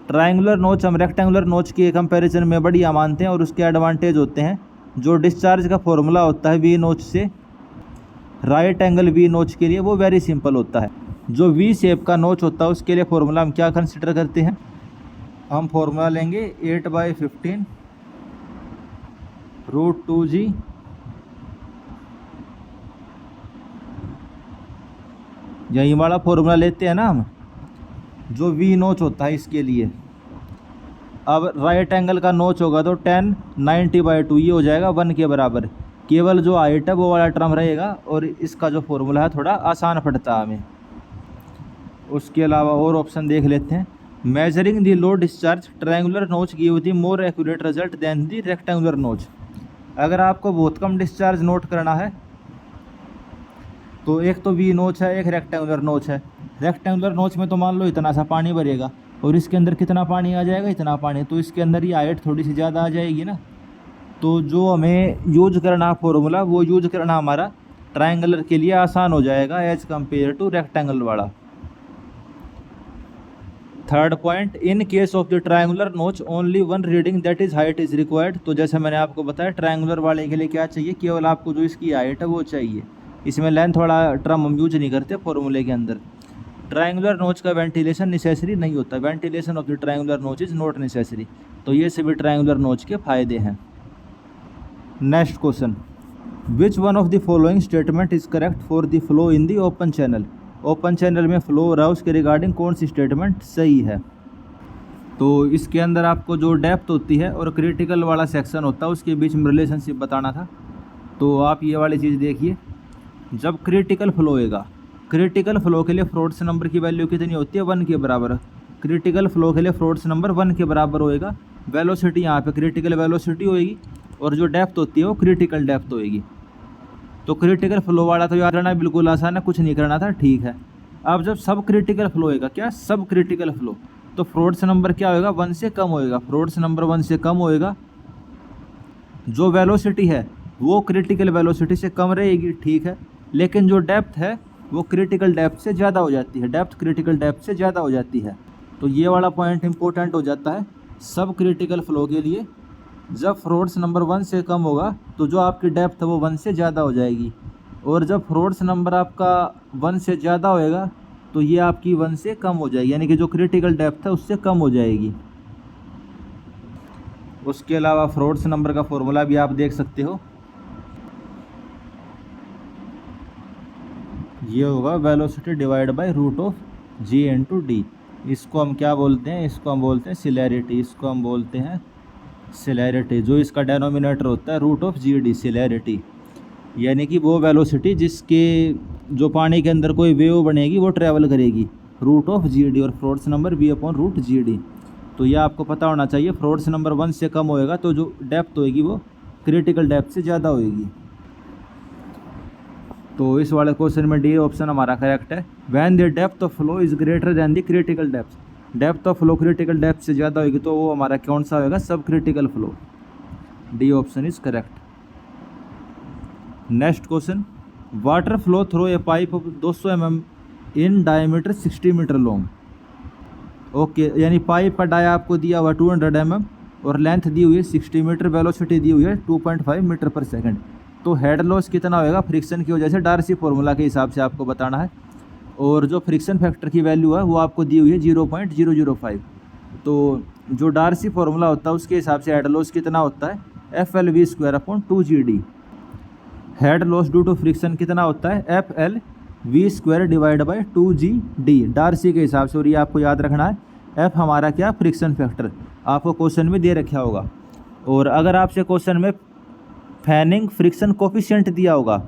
ट्रायंगुलर नोच हम रेक्टेंगुलर नोच के कंपैरिजन में बढ़िया मानते हैं और उसके एडवांटेज होते हैं, जो डिस्चार्ज का फॉर्मूला होता है वी नोच से राइट एंगल वी नोच के लिए वो वेरी सिंपल होता है। जो वी शेप का नोच होता है उसके लिए फॉर्मूला हम क्या कंसिडर करते हैं, हम फॉर्मूला लेंगे 8/15 √2g यही वाला फॉर्मूला लेते हैं ना हम, जो वी नोच होता है इसके लिए। अब राइट एंगल का नोच होगा तो 10 90/2 ये हो जाएगा 1 के बराबर। केवल जो हाइट है वो वाला टर्म रहेगा और इसका जो फॉर्मूला है थोड़ा आसान पड़ता है हमें। उसके अलावा और ऑप्शन देख लेते हैं, measuring the low discharge triangular notch give the more accurate result than the rectangular notch. अगर आपको बहुत कम डिस्चार्ज नोट करना है तो एक तो वी नोच है, एक रेक्टेंगुलर नोच है। रेक्टेंगुलर नोच में तो मान लो इतना सा पानी भरेगा और इसके अंदर कितना पानी आ जाएगा, इतना पानी, तो इसके अंदर ये हाइट थोड़ी सी ज़्यादा आ जाएगी ना। तो जो हमें यूज करना फॉर्मूला वो यूज करना हमारा ट्रायंगुलर के लिए आसान हो जाएगा एज कम्पेयर टू रेक्टेंगल वाला। Third point, in case of the triangular notch only one reading that is height is required. तो जैसे मैंने आपको बताया ट्रायंगुलर वाले के लिए क्या चाहिए, केवल आपको जो इसकी हाइट है वो चाहिए, इसमें लेंथ वाला टर्म हम यूज नहीं करते फॉर्मूले के अंदर। ट्रायंगुलर नोच का वेंटिलेशन नेसेसरी नहीं होता, वेंटिलेशन ऑफ द ट्रायंगुलर नोच इज नॉट नेसेसरी। तो ये सभी ट्रायंगुलर नोच के फायदे हैं। Next question, which one of the following statement is correct for the flow in the open channel. Open channel में फ्लो हो रहा है उसके रिगार्डिंग कौन सी स्टेटमेंट सही है। तो इसके अंदर आपको जो डेप्थ होती है और क्रिटिकल वाला सेक्शन होता है उसके बीच में रिलेशनशिप बताना था। तो आप ये वाली चीज़ देखिए, जब क्रिटिकल फ्लो होएगा, क्रिटिकल फ्लो के लिए फ्रॉड्स नंबर की वैल्यू कितनी होती है, 1 के बराबर। क्रिटिकल फ्लो के लिए फ्रॉड्स नंबर 1 के बराबर होएगा। वेलोसिटी यहाँ पे क्रिटिकल वेलोसिटी होएगी और जो डेप्थ होती है वो क्रिटिकल डेप्थ होएगी। तो क्रिटिकल फ्लो वाला तो याद रहना बिल्कुल आसान है, कुछ नहीं करना था, ठीक है। अब जब सब क्रिटिकल फ्लो होएगा, क्या सब क्रिटिकल फ्लो, तो फ्रॉड्स नंबर क्या होएगा, 1 से कम होएगा। फ्रॉड्स नंबर 1 से कम होएगा, जो वेलोसिटी है वो क्रिटिकल वेलोसिटी से कम रहेगी, ठीक है। लेकिन जो डेप्थ है वो क्रिटिकल डेप्थ से ज़्यादा हो जाती है, डेप्थ क्रिटिकल डेप्थ से ज़्यादा हो जाती है। तो ये वाला पॉइंट इंपॉर्टेंट हो जाता है सब क्रिटिकल फ्लो के लिए। जब फ्रॉड्स नंबर 1 से कम होगा तो जो आपकी डेप्थ है वो 1 से ज़्यादा हो जाएगी, और जब फ्रॉड्स नंबर आपका 1 से ज़्यादा होएगा तो ये आपकी 1 से कम हो जाएगी, यानी कि जो क्रिटिकल डेप्थ है उससे कम हो जाएगी। उसके अलावा फ्रॉड्स नंबर का फॉर्मूला भी आप देख सकते हो, ये होगा velocity divide by √g into D. इसको हम क्या बोलते हैं, इसको हम बोलते हैं सिलैरिटी, इसको हम बोलते हैं सिलैरिटी। जो इसका डेनोमिनेटर होता है √g/d, सिलैरिटी, यानी कि वो वेलोसिटी जिसके जो पानी के अंदर कोई वेव बनेगी वो ट्रैवल करेगी, √g/d, और फ्रॉड्स नंबर v/√g/d। तो ये आपको पता होना चाहिए, फ्रॉड्स नंबर 1 से कम होएगा तो जो डेप्थ होएगी वो क्रिटिकल डेप्थ से ज़्यादा होएगी। तो इस वाले क्वेश्चन में डी ऑप्शन हमारा करेक्ट है। When the depth of flow is greater than the critical depth, depth of flow critical depth से ज़्यादा होगी तो वो हमारा कौन सा होगा, सब critical flow. D option is correct. Next question, water flow through a pipe of 200 mm in diameter 60 metre long. Okay, यानी पाइप का डाया आपको दिया हुआ 200 mm और लेंथ दी हुई है 60 मीटर, वेलोसिटी दी हुई है 2.5 मीटर पर सेकंड। तो हेड लॉस कितना होएगा, फ्रिक्शन की वजह से डार्सी फॉर्मूला के हिसाब से आपको बताना है, और जो फ्रिक्शन फैक्टर की वैल्यू है वो आपको दी हुई है 0.005। तो जो डार्सी फॉर्मूला होता है उसके हिसाब से हेड लॉस कितना होता है, FLV² head loss due to friction कितना होता है, FLV²/2GD डार्सी के हिसाब से। और ये आपको याद रखना है, F हमारा क्या, फ्रिक्शन फैक्टर, आपको क्वेश्चन में दे रखा होगा। और अगर आपसे क्वेश्चन में फैनिंग फ्रिक्शन कोफिशिएंट दिया होगा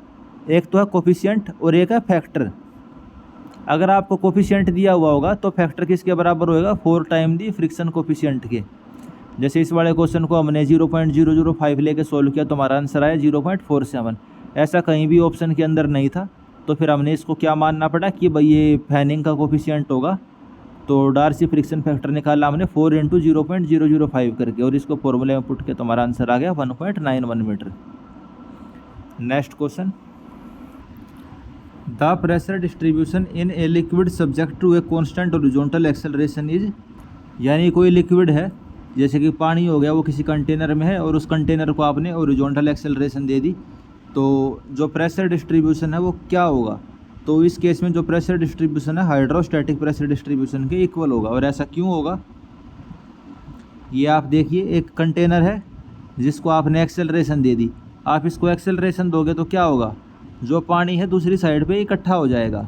एक तो है कोफिशिएंट और एक है फैक्टर। अगर आपको कोफिशिएंट दिया हुआ होगा तो फैक्टर किसके बराबर होएगा, 4 टाइम दी फ्रिक्शन कोफिशिएंट के। जैसे इस वाले क्वेश्चन को हमने 0.005 लेके सोल्व किया तो हमारा आंसर आया 0.47। ऐसा कहीं भी ऑप्शन के अंदर नहीं था, तो फिर हमने इसको क्या मानना पड़ा कि भाई ये फैनिंग का कोफिशिएंट होगा। तो डार्सी फ्रिक्शन फैक्टर निकाला हमने 4 × 0.005 करके, और इसको फॉर्मूले में पुट के तो हमारा आंसर आ गया 1.91 metre. Next question, the pressure distribution in a liquid subject to a constant horizontal acceleration is. यानी कोई लिक्विड है, जैसे कि पानी हो गया, वो किसी कंटेनर में है और उस कंटेनर को आपने हॉरिजॉन्टल एक्सेलरेशन दे दी, तो जो प्रेशर डिस्ट्रीब्यूशन है वो क्या होगा। तो इस केस में जो प्रेशर डिस्ट्रीब्यूशन है हाइड्रोस्टैटिक प्रेशर डिस्ट्रीब्यूशन के इक्वल होगा। और ऐसा क्यों होगा, ये आप देखिए, एक कंटेनर है जिसको आपने एक्सेलरेशन दे दी, आप इसको एक्सेलरेशन दोगे तो क्या होगा, जो पानी है दूसरी साइड पे इकट्ठा हो जाएगा।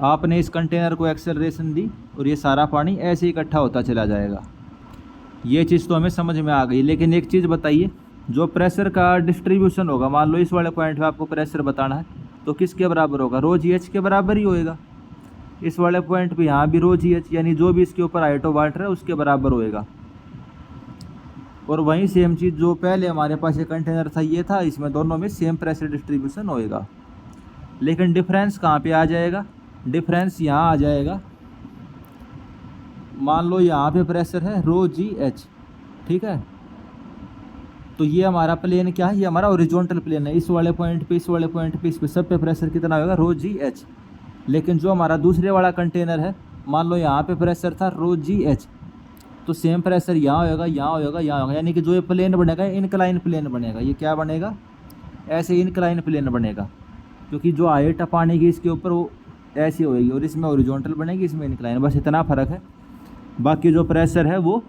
आपने इस कंटेनर को एक्सेलरेशन दी और ये सारा पानी ऐसे इकट्ठा होता चला जाएगा। ये चीज़ तो हमें समझ में आ गई। लेकिन एक चीज़ बताइए, जो प्रेशर का डिस्ट्रीब्यूशन होगा, मान लो इस वाले पॉइंट पे आपको प्रेशर बताना है, तो किसके बराबर होगा, रो जी एच के बराबर ही होएगा। इस वाले पॉइंट पे यहाँ भी रो जी एच, यानी जो भी इसके ऊपर हाइट ऑफ वाटर है उसके बराबर होएगा। और वहीं सेम चीज़ जो पहले हमारे पास ये कंटेनर था ये था, इसमें दोनों में सेम प्रेशर डिस्ट्रीब्यूशन होएगा। लेकिन डिफरेंस कहाँ पे आ जाएगा, डिफरेंस यहाँ आ जाएगा। मान लो यहाँ पे प्रेशर है रो जी एच, ठीक है, तो ये हमारा प्लेन क्या है, ये हमारा ओरिजोनटल प्लेन है। इस वाले पॉइंट पे, इस वाले पॉइंट पे, इस पे सब पे प्रेशर कितना होगा, रो जी एच। लेकिन जो हमारा दूसरे वाला कंटेनर है, मान लो यहाँ पे प्रेशर था रो जी एच, तो सेम प्रेशर यहाँ होगा, यहाँ होगा, यहाँ होगा। यानी कि जो ये प्लेन बनेगा इनक्लाइन प्लेन बनेगा। ये क्या बनेगा, ऐसे इनक्लाइन प्लेन बनेगा, क्योंकि जो हाइट है पानी की इसके ऊपर वो ऐसी होगी, और इसमें ओरिजोनटल बनेगी, इसमें इनक्लाइन। बस इतना फ़र्क है, बाकी जो प्रेशर है वो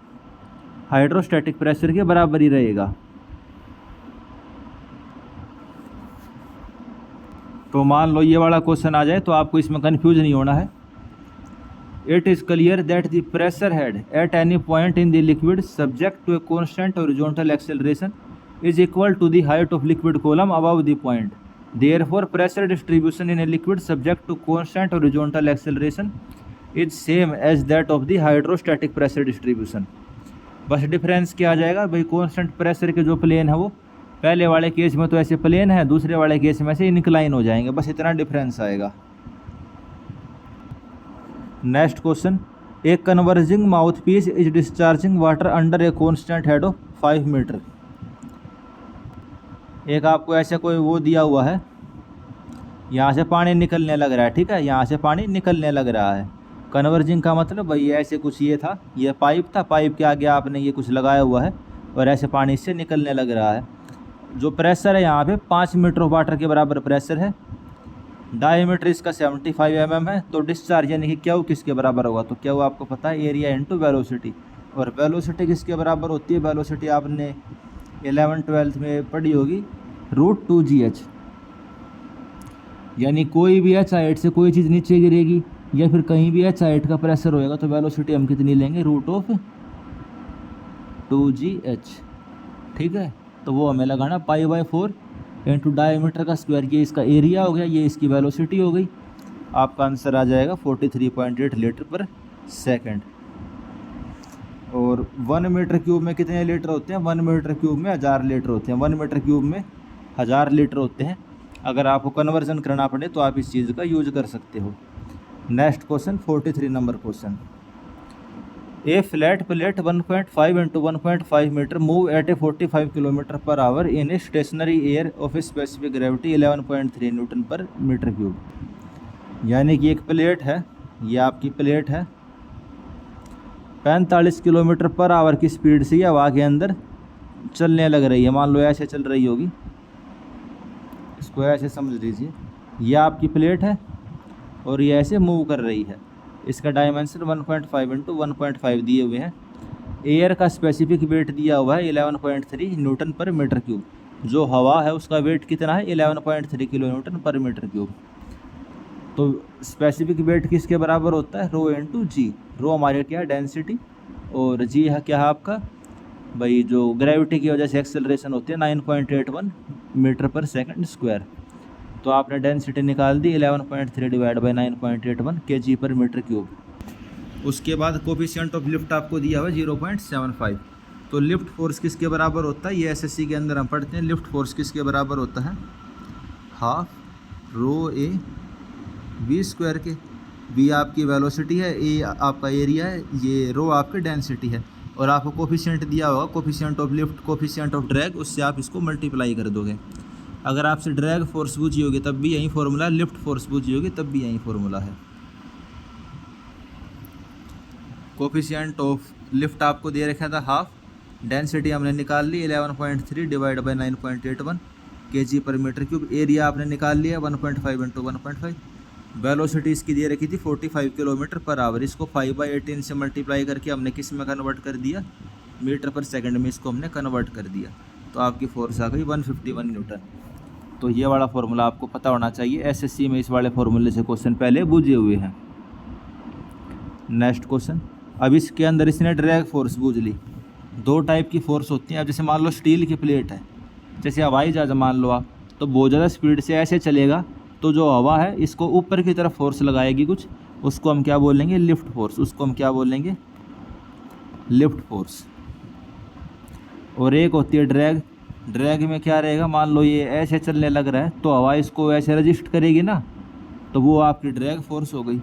हाइड्रोस्टैटिक प्रेशर के बराबर ही रहेगा। तो मान लो ये वाला क्वेश्चन आ जाए तो आपको इसमें कंफ्यूज नहीं होना है। It is clear that the pressure head at any point in the liquid subject to a constant horizontal acceleration is equal to the height of liquid column above the point. Therefore pressure distribution in a liquid subject to constant horizontal acceleration is same as that of the hydrostatic pressure distribution. बस difference क्या आ जाएगा भाई, constant pressure के जो plane है वो पहले वाले केस में तो ऐसे प्लेन है, दूसरे वाले केस में ऐसे इनक्लाइन हो जाएंगे। बस इतना डिफरेंस आएगा। Next question, a converging mouthpiece is discharging water under a constant head of 5 metre. एक आपको ऐसे कोई वो दिया हुआ है, यहाँ से पानी निकलने लग रहा है, ठीक है, यहाँ से पानी निकलने लग रहा है। कन्वर्जिंग का मतलब भाई ऐसे कुछ ये था, ये पाइप था, पाइप के आगे आपने ये कुछ लगाया हुआ है और ऐसे पानी इससे निकलने लग रहा है। जो प्रेशर है यहाँ पे 5 मीटर ऑफ वाटर के बराबर प्रेशर है, डायमीटर इसका 75 mm है। तो डिस्चार्ज यानी कि क्या किसके बराबर होगा, तो क्या आपको पता है, एरिया इंटू वेलोसिटी। और वेलोसिटी किसके बराबर होती है, वेलोसिटी आपने 11th-12th में पढ़ी होगी, √2gh। यानी कोई भी एच हाइट से कोई चीज़ नीचे गिरेगी या फिर कहीं भी एच हाइट का प्रेशर होएगा तो वेलोसिटी हम कितनी लेंगे, √2gh, ठीक है। तो वो हमें लगाना π/4 इंटू डायमीटर का स्क्वायर, ये इसका एरिया हो गया, ये इसकी वेलोसिटी हो गई। आपका आंसर आ जाएगा 43.8 लीटर पर सेकंड। और 1 मीटर क्यूब में कितने लीटर होते हैं, 1 मीटर क्यूब में 1000 लीटर होते हैं। 1 मीटर क्यूब में 1000 लीटर होते हैं। अगर आपको कन्वर्जन करना पड़े तो आप इस चीज़ का यूज कर सकते हो। Next question 43 number question, a flat plate 1.5 into 1.5 metre move at a 45 kilometre per hour in a stationary air of a specific gravity 11.3 newton per metre cube. यानी कि एक प्लेट है, ये आपकी प्लेट है, 45 किलोमीटर पर आवर की speed से हवा के अंदर चलने लग रही है। मान लो ऐसे चल रही होगी, इसको ऐसे समझ लीजिए, ये आपकी प्लेट है और ये ऐसे मूव कर रही है। इसका डायमेंशन 1.5 इंटू 1.5 दिए हुए हैं। एयर का स्पेसिफिक वेट दिया हुआ है 11.3 न्यूटन पर मीटर क्यूब। जो हवा है उसका वेट कितना है, 11.3 kilo Newton per metre cube. तो स्पेसिफिक वेट किसके बराबर होता है, रो इंटू जी। रो हमारे क्या है, डेंसिटी, और जी है क्या है आपका भाई, जो ग्रेविटी की वजह से एक्सेलरेशन होती है 9.81 मीटर पर सेकंड स्क्वायर। तो आपने डेंसिटी निकाल दी 11.3 डिवाइड बाई 9.81 kg/m³। उसके बाद कोफिशिएंट ऑफ लिफ्ट आपको दिया हुआ 0.75। तो लिफ्ट फोर्स किसके बराबर होता है, ये एसएससी के अंदर हम पढ़ते हैं। लिफ्ट फोर्स किसके बराबर होता है, half rho A V square के। वी आपकी वेलोसिटी है, ए आपका एरिया है, ये रो आपकी डेंसिटी है। और आपको कोफिशिएंट दिया होगा coefficient of lift, coefficient of drag, उससे आप इसको मल्टीप्लाई कर दोगे। अगर आपसे ड्रैग फोर्स पूछी होगी तब भी यही फॉर्मूला है, लिफ्ट फोर्स पूछी होगी तब भी यही फॉर्मूला है। कोफिशिएंट ऑफ लिफ्ट आपको दे रखा था हाफ, डेंसिटी हमने निकाल ली 11.3 डिवाइड बाई 9.81 kg/m³। एरिया आपने निकाल लिया 1.5 × 1.5। वेलोसिटी इसकी दे रखी थी 45 km/h। इसको 5/18 से मल्टीप्लाई करके हमने किस में कन्वर्ट कर दिया, मीटर/सेकंड में इसको हमने कन्वर्ट कर दिया। तो आपकी फोर्स आ गई 151 न्यूटन। तो ये वाला फॉर्मूला आपको पता होना चाहिए। एसएससी में इस वाले फॉर्मूले से क्वेश्चन पहले बूझे हुए हैं। नेक्स्ट क्वेश्चन, अब इसके अंदर इसने ड्रैग फोर्स बूझ ली। दो टाइप की फोर्स होती हैं। अब जैसे मान लो स्टील की प्लेट है, जैसे हवाई जहाज मान लो आप, तो बहुत ज़्यादा स्पीड से ऐसे चलेगा तो जो हवा है इसको ऊपर की तरफ फोर्स लगाएगी कुछ, उसको हम क्या बोलेंगे, लिफ्ट फोर्स। उसको हम क्या बोलेंगे, लिफ्ट फोर्स। और एक होती है ड्रैग। ड्रैग में क्या रहेगा, मान लो ये ऐसे चलने लग रहा है तो हवा इसको ऐसे रजिस्ट करेगी ना, तो वो आपकी ड्रैग फोर्स हो गई।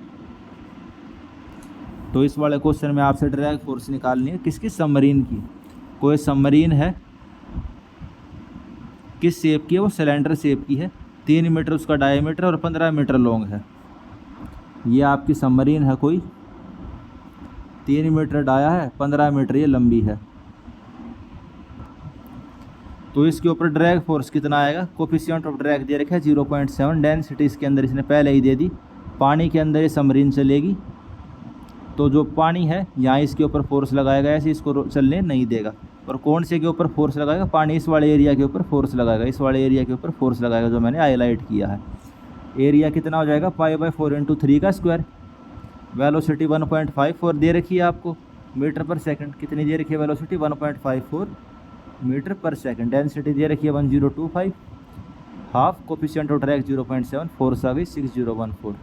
तो इस वाले क्वेश्चन में आपसे ड्रैग फोर्स निकालनी है किसकी, सबमरीन की। कोई सबमरीन है, किस शेप की है, वो सिलेंडर शेप की है, 3 मीटर उसका डायमीटर और 15 मीटर लॉन्ग है। ये आपकी सबमरीन है कोई, 3 मीटर डाया है, 15 मीटर ये लंबी है। तो इसके ऊपर ड्रैग फोर्स कितना आएगा, कोफिशिएंट ऑफ ड्रैग दे रखा है 0.7। डेंसिटी इसके अंदर इसने पहले ही दे दी। पानी के अंदर ये सबमरीन चलेगी तो जो पानी है यहाँ इसके ऊपर फोर्स लगाएगा, ऐसे इसको चलने नहीं देगा। और कौन से के ऊपर फोर्स लगाएगा, पानी इस वाले एरिया के ऊपर फोर्स लगाएगा, इस वाले एरिया के ऊपर फोर्स लगाएगा जो मैंने हाईलाइट किया है। एरिया कितना हो जाएगा, π/4 × 3 का स्क्वायर। वेलोसिटी 1.54 दे रखी है आपको मीटर/सेकंड। कितनी दे रखी है वेलोसिटी, 1.54 मीटर/सेकंड। डेंसिटी दे रखी है 1025। Half coefficient of drag 0.7, force आ गई 6014।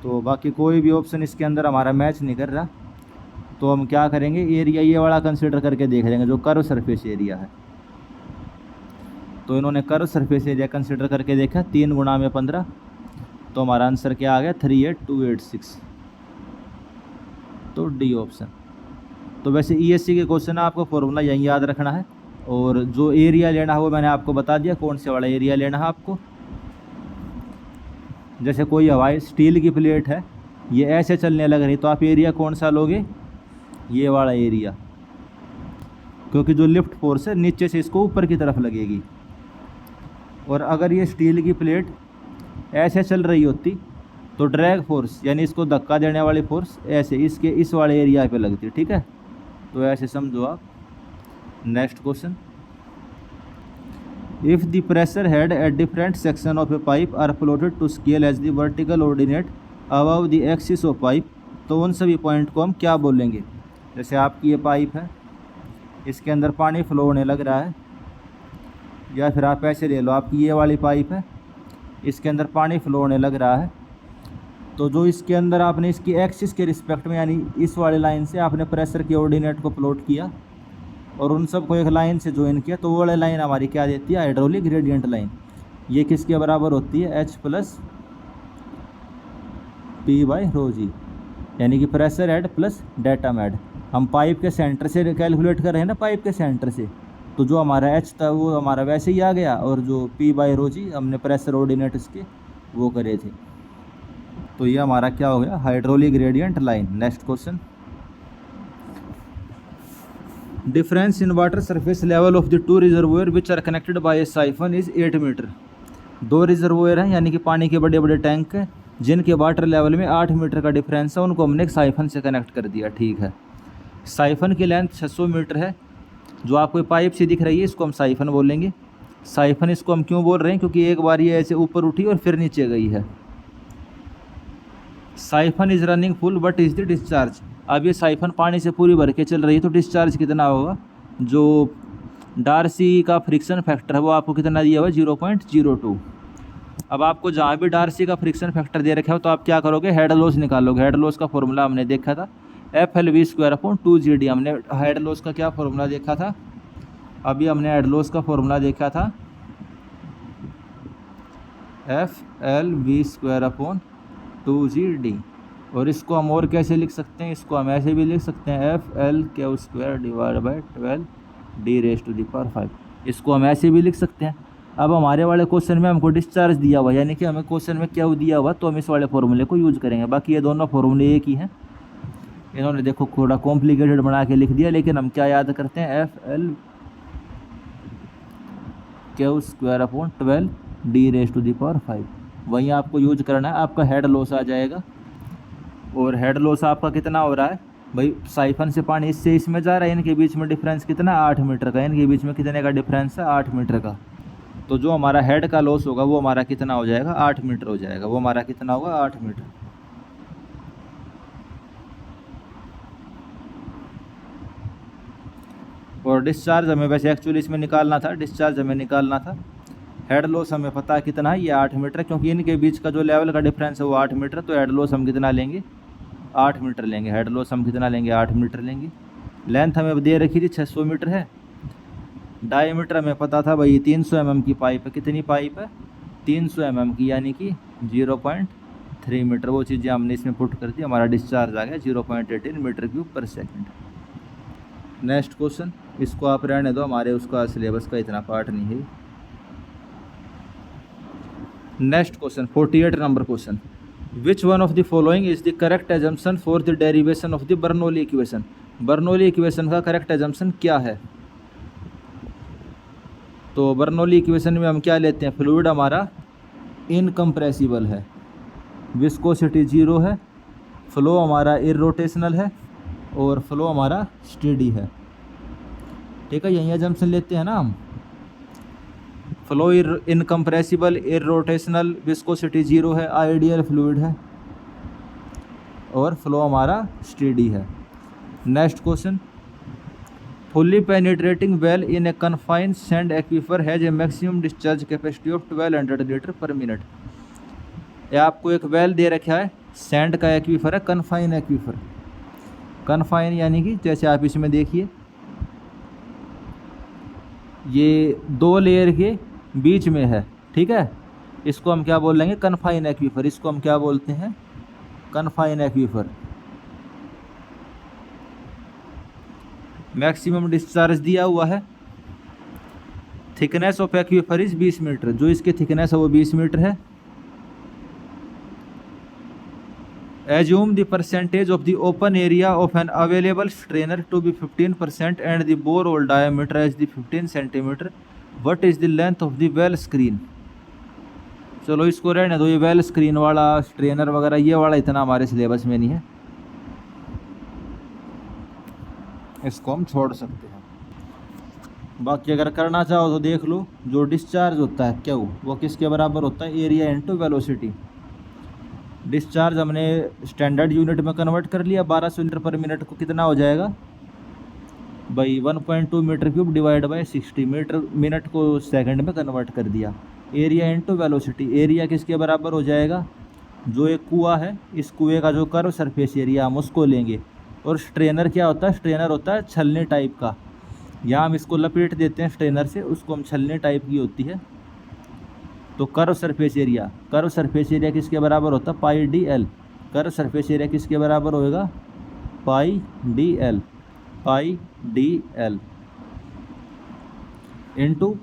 तो बाकी कोई भी ऑप्शन इसके अंदर हमारा मैच नहीं कर रहा, तो हम क्या करेंगे, एरिया ये वाला कंसिडर करके देख लेंगे जो कर्व सरफेस एरिया है। तो इन्होंने कर्व सरफेस एरिया कंसिडर करके देखा 3 × 15, तो हमारा आंसर क्या आ गया 38286। तो डी ऑप्शन। तो वैसे ईएससी के क्वेश्चन आपको फॉर्मूला यही याद रखना है। और जो एरिया लेना है वो मैंने आपको बता दिया, कौन से वाला एरिया लेना है आपको। जैसे कोई हवाई स्टील की प्लेट है, ये ऐसे चलने लग रही, तो आप एरिया कौन सा लोगे, ये वाला एरिया, क्योंकि जो लिफ्ट फोर्स है नीचे से इसको ऊपर की तरफ लगेगी। और अगर ये स्टील की प्लेट ऐसे चल रही होती तो ड्रैग फोर्स यानी इसको धक्का देने वाली फोर्स ऐसे इसके इस वाले एरिया पे लगती, ठीक है। तो ऐसे समझो आप। Next question, if the pressure head at different section of a pipe are plotted to scale as the vertical ordinate above the axis of pipe, तो उन सभी पॉइंट को हम क्या बोलेंगे। जैसे आपकी ये पाइप है, इसके अंदर पानी फ्लो होने लग रहा है, या फिर आप ऐसे ले लो, आपकी ये वाली पाइप है, इसके अंदर पानी फ्लो होने लग रहा है। तो जो इसके अंदर आपने इसकी एक्सिस के रिस्पेक्ट में यानी इस वाली लाइन से आपने प्रेशर के ऑर्डिनेट को प्लॉट किया और उन सब को एक लाइन से ज्वाइन किया, तो वो वाली लाइन हमारी क्या देती है, हाइड्रोलिक ग्रेडियंट लाइन। ये किसके बराबर होती है, H + P/ρg, यानी कि pressure head plus datum head. हम पाइप के सेंटर से कैलकुलेट कर रहे हैं ना, पाइप के सेंटर से, तो जो हमारा H था वो हमारा वैसे ही आ गया, और जो P/ρg हमने प्रेशर ऑर्डिनेट इसके वो करे थे। तो ये हमारा क्या हो गया, hydraulic gradient line. Next question, difference in water surface level of the 2 reservoir which are connected by a siphon is 8 metre. 2 reservoir हैं यानी कि पानी के बड़े बड़े टैंक हैं जिनके वाटर लेवल में 8 मीटर का डिफरेंस है, उनको हमने एक साइफन से कनेक्ट कर दिया, ठीक है। साइफन की लेंथ 600 मीटर है। जो आपको पाइप से दिख रही है इसको हम साइफन बोलेंगे। साइफन इसको हम क्यों बोल रहे हैं, क्योंकि एक बार ये ऐसे ऊपर उठी और फिर नीचे गई है। Siphon is running full but is the discharge. अब ये साइफन पानी से पूरी भर के चल रही है तो डिस्चार्ज कितना होगा, जो डार्सी का फ्रिक्शन फैक्टर है वो आपको कितना दिया हुआ है 0.02। अब आपको जहाँ भी डार्सी का फ्रिक्शन फैक्टर दे रखा हो तो आप क्या करोगे, हेड लॉस निकालोगे। हेड लॉस का फॉर्मूला हमने देखा था FLV²/2GD। हमने हेड लॉस का क्या फॉर्मूला देखा था, अभी हमने हेड लॉस का फॉर्मूला देखा था FLV²/2GD। और इसको हम और कैसे लिख सकते हैं, इसको हम ऐसे भी लिख सकते हैं FL/12D5। इसको हम ऐसे भी लिख सकते हैं। अब हमारे वाले क्वेश्चन में हमको डिस्चार्ज दिया हुआ, यानी कि हमें क्वेश्चन में क्या दिया हुआ, तो हम इस वाले फॉर्मूले को यूज करेंगे। बाकी ये दोनों फॉर्मूले एक ही हैं। इन्होंने देखो थोड़ा कॉम्प्लिकेटेड बना के लिख दिया, लेकिन हम क्या याद करते हैं, FL/12D5। वहीं आपको यूज करना है, आपका हेड लॉस आ जाएगा। और हेड लॉस आपका कितना हो रहा है भाई, साइफन से पानी इससे इसमें जा रहा है, इनके बीच में डिफरेंस कितना, 8 मीटर का। इनके बीच में कितने का डिफरेंस है, 8 मीटर का। तो जो हमारा हेड का लॉस होगा वो हमारा कितना हो जाएगा, 8 मीटर हो जाएगा। वो हमारा कितना होगा, 8 मीटर। और डिस्चार्ज हमें वैसे एक्चुअली इसमें निकालना था, डिस्चार्ज हमें निकालना था। हेड लॉस हमें पता है कितना है, ये 8 मीटर, क्योंकि इनके बीच का जो लेवल का डिफरेंस है वो 8 मीटर। तो हेड लॉस हम कितना लेंगे, 8 मीटर लेंगे। हेड लॉस हम कितना लेंगे, 8 मीटर लेंगे। लेंथ हमें दे रखी थी 600 मीटर है। डायमीटर हमें पता था भाई 300 mm की पाइप है। कितनी पाइप है, 300 mm की, यानी कि 0.3 मीटर। वो चीज़ें हमने इसमें पुट कर दी, हमारा डिस्चार्ज आ गया 0.18 मीटर क्यूब पर सेकंड। नेक्स्ट क्वेश्चन, इसको आप रहने दो, हमारे उसका सिलेबस का इतना पार्ट नहीं है। Next question 48 number question, which one of the following is the correct assumption for the derivation of the Bernoulli equation. Bernoulli equation का करेक्ट एजम्पशन क्या है। तो बर्नौली इक्वेशन में हम क्या लेते हैं, फ्लूइड हमारा इनकम्प्रेसिबल है, विस्कोसिटी 0 है, फ्लो हमारा इरोटेशनल है, और फ्लो हमारा स्टेडी है। ठीक है, यही एजम्पशन लेते हैं ना हम। फ्लो इनकम्प्रेसिबल, इरोटेशनल, विस्कोसिटी 0 है, आइडियल फ्लूइड है, और फ्लो हमारा स्टेडी है। Next question, fully penetrating well in A confined sand aquifer has a maximum discharge capacity of 1200 litre पर मिनट। ये आपको एक वेल दे रखा है, सैंड का एक्वीफर है, कन्फाइन एक्वीफर। कन्फाइन यानी कि जैसे आप इसमें देखिए, ये 2 लेयर के बीच में है। ठीक है, इसको हम क्या बोल लेंगे, कन्फाइन एक्वीफर। इसको हम क्या बोलते हैं, कन्फाइन एक्वीफर। मैक्सिमम डिस्चार्ज दिया हुआ है, thickness of aquifer is 20 metre. जो इसकी थिकनेस है वो 20 मीटर है। Assume the percentage of the open area of an available strainer to be 15% and the bore hole diameter as the 15 centimetre. What is the length of the well screen. चलो इसको रहने दो, ये well screen वाला strainer वगैरह ये वाला इतना हमारे सिलेबस में नहीं है, इसको हम छोड़ सकते हैं। बाकी अगर करना चाहो तो देख लो, जो डिस्चार्ज होता है क्या वो किसके बराबर होता है, एरिया इंटू वेलोसिटी। डिस्चार्ज हमने स्टैंडर्ड यूनिट में कन्वर्ट कर लिया, 1200 लीटर पर मिनट को कितना हो जाएगा भाई, 1.2 metre cube divide by 60 metre, minute को सेकंड में कन्वर्ट कर दिया। एरिया इंटू वेलोसिटी, एरिया किसके बराबर हो जाएगा, जो एक कुआं है, इस कुएं का जो कर्व सरफेस एरिया हम उसको लेंगे। और स्ट्रेनर क्या होता है, स्ट्रेनर होता है छलनी टाइप का, यहाँ हम इसको लपेट देते हैं स्ट्रेनर से, उसको हम छलनी टाइप की होती है। तो curve surface area, curve surface area किसके बराबर होता है, pi D L. Curve surface area किसके बराबर होएगा, pi D L, pi D L into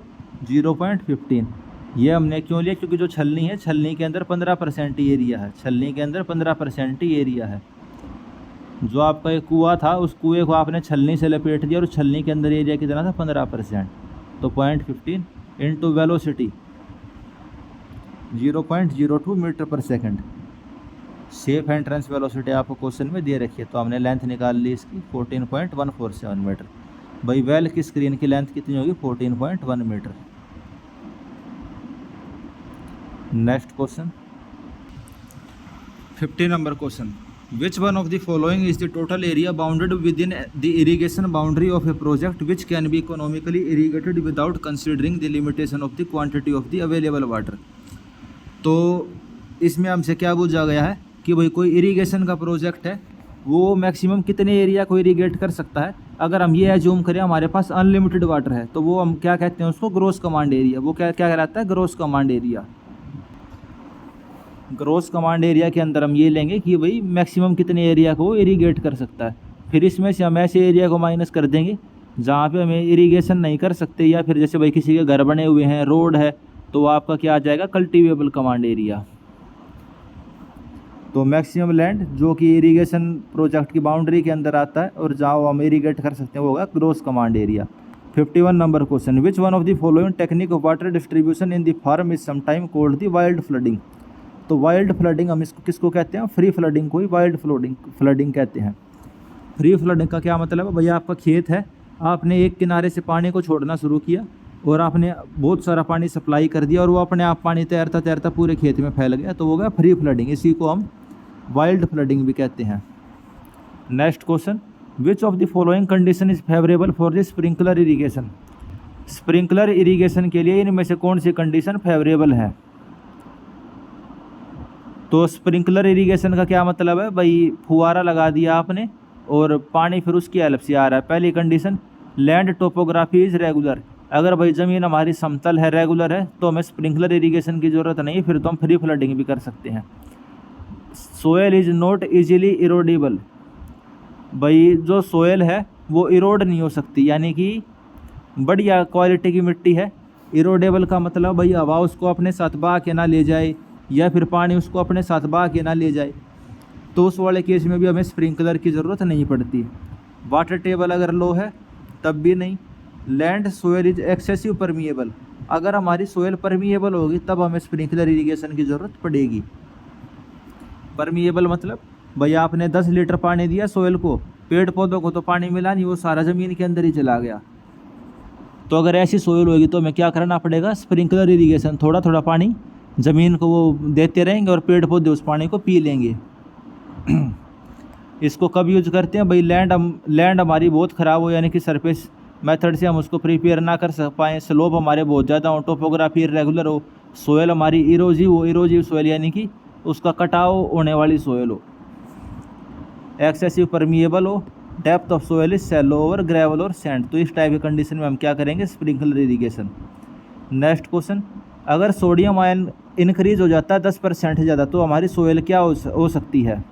0.15। ये हमने क्यों लिया, क्योंकि जो छलनी है, छलनी के अंदर 15% ही एरिया है, छलनी के अंदर 15% ही एरिया है। जो आपका एक कुआं था, उस कुएं को आपने छलनी से लपेट दिया और छलनी के अंदर एरिया कितना था, 15%। तो 0.15 इंटू वेलोसिटी 0.02 मीटर पर सेकंड। सेफ एंट्रेंस वेलोसिटी आपको क्वेश्चन में दे रखी है, तो हमने लेंथ निकाल ली इसकी 14.147 मीटर। भाई वेल की स्क्रीन की लेंथ कितनी होगी, 14.1 metre. Next question 50 number question, Which one of the following is the total area bounded within the irrigation boundary of a project which can be economically irrigated without considering the limitation of the quantity of the available water? तो इसमें हमसे क्या पूछा गया है कि भाई कोई इरिगेशन का प्रोजेक्ट है, वो मैक्सिमम कितने एरिया को इरिगेट कर सकता है। अगर हम ये एज्यूम करें हमारे पास अनलिमिटेड वाटर है, तो वो हम क्या कहते हैं उसको, ग्रॉस कमांड एरिया। वो क्या क्या कहलाता है, gross command area. Gross command area के अंदर हम ये लेंगे कि भाई मैक्सिमम कितने एरिया को इरिगेट कर सकता है। फिर इसमें से हम ऐसे एरिया को माइनस कर देंगे जहाँ पे हमें इरिगेशन नहीं कर सकते, या फिर जैसे भाई किसी के घर बने हुए हैं, रोड है, तो आपका क्या आ जाएगा, कल्टिवेबल कमांड एरिया। तो मैक्सिमम लैंड जो कि इरिगेशन प्रोजेक्ट की बाउंड्री के अंदर आता है और जहाँ हम इरिगेट कर सकते हैं वो होगा gross command area. 51 number question, which one of the following technique of water distribution in the farm is sometime called the wild flooding. तो वाइल्ड फ्लडिंग हम इसको किसको कहते हैं, फ्री फ्लडिंग को ही वाइल्ड फ्लडिंग कहते हैं। फ्री फ्लडिंग का क्या मतलब है, भैया आपका खेत है, आपने एक किनारे से पानी को छोड़ना शुरू किया और आपने बहुत सारा पानी सप्लाई कर दिया और वो अपने आप पानी तैरता तैरता पूरे खेत में फैल गया, तो वो गया फ्री फ्लडिंग। इसी को हम वाइल्ड फ्लडिंग भी कहते हैं। Next question, which of the following condition is favourable for the sprinkler irrigation. Sprinkler irrigation के लिए इनमें से कौन सी कंडीशन फेवरेबल है। तो स्प्रिंकलर इरिगेशन का क्या मतलब है, भाई फुहारा लगा दिया आपने और पानी फिर उसकी हेल्प से आ रहा है। पहली condition, land topography is regular. अगर भाई ज़मीन हमारी समतल है, रेगुलर है, तो हमें स्प्रिंकलर इरिगेशन की ज़रूरत नहीं, फिर तो हम फ्री फ्लडिंग भी कर सकते हैं। Soil is not easily erodible. भाई जो सोयल है वो इरोड नहीं हो सकती, यानी कि बढ़िया क्वालिटी की मिट्टी है। इरोडेबल का मतलब भाई हवा उसको अपने साथ बहा के ना ले जाए, या फिर पानी उसको अपने साथ बहा के ना ले जाए, तो उस वाले केस में भी हमें स्प्रिंकलर की ज़रूरत नहीं पड़ती। वाटर टेबल अगर लो है तब भी नहीं। Land soil is excessive permeable. अगर हमारी सोयल परमिएबल होगी तब हमें स्प्रिंकलर इरिगेशन की ज़रूरत पड़ेगी। परमिएबल मतलब भैया आपने 10 लीटर पानी दिया सोयल को, पेड़ पौधों को तो पानी मिला नहीं, वो सारा ज़मीन के अंदर ही चला गया। तो अगर ऐसी सोयल होगी तो हमें क्या करना पड़ेगा, स्प्रिंकलर इरिगेशन। थोड़ा थोड़ा पानी ज़मीन को वो देते रहेंगे और पेड़ पौधे उस पानी को पी लेंगे। इसको कब यूज करते हैं भाई, लैंड हमारी बहुत ख़राब हो, यानी कि सरफेस मेथड से हम उसको प्रिपेयर ना कर पाएँ, स्लोप हमारे बहुत ज़्यादा हो, टोपोग्राफी इरेगुलर हो, सोयल हमारी इरोजिव सोयल यानी कि उसका कटाव होने वाली सोयल हो, एक्सेसिव परमिएबल हो, depth of soil is shallow over gravel और सैंड। तो इस टाइप की कंडीशन में हम क्या करेंगे, स्प्रिंकलर इरिगेशन। नेक्स्ट क्वेश्चन, अगर सोडियम आयन इंक्रीज हो जाता है 10% ज़्यादा, तो हमारी सोयल क्या हो सकती है।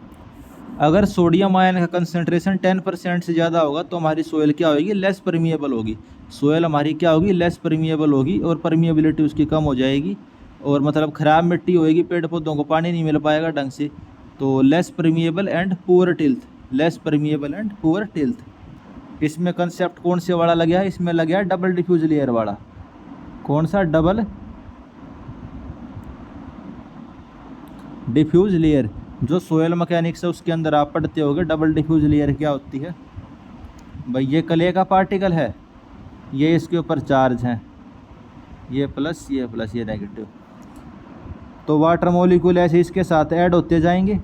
अगर सोडियम आयन का कंसनट्रेशन 10% से ज़्यादा होगा तो हमारी सोयल क्या होगी, लेस परमिएबल होगी। सोयल हमारी क्या होगी, लेस परमिएबल होगी और परमिएबिलिटी उसकी कम हो जाएगी, और मतलब ख़राब मिट्टी होएगी, पेड़ पौधों को पानी नहीं मिल पाएगा ढंग से। तो less permeable and poor tilth, less permeable and poor tilth. इसमें कंसेप्ट कौन से वाला लग गया है, इसमें लग गया है डबल डिफ्यूज लेयर वाला। कौन सा, डबल डिफ्यूज लेयर। जो सोयल मैकेनिक्स है उसके अंदर आप पढ़ते होगे डबल डिफ्यूज लेयर क्या होती है। भाई ये क्ले का पार्टिकल है, ये इसके ऊपर चार्ज हैं, ये प्लस ये नेगेटिव, तो वाटर मॉलिक्यूल ऐसे इसके साथ ऐड होते जाएंगे।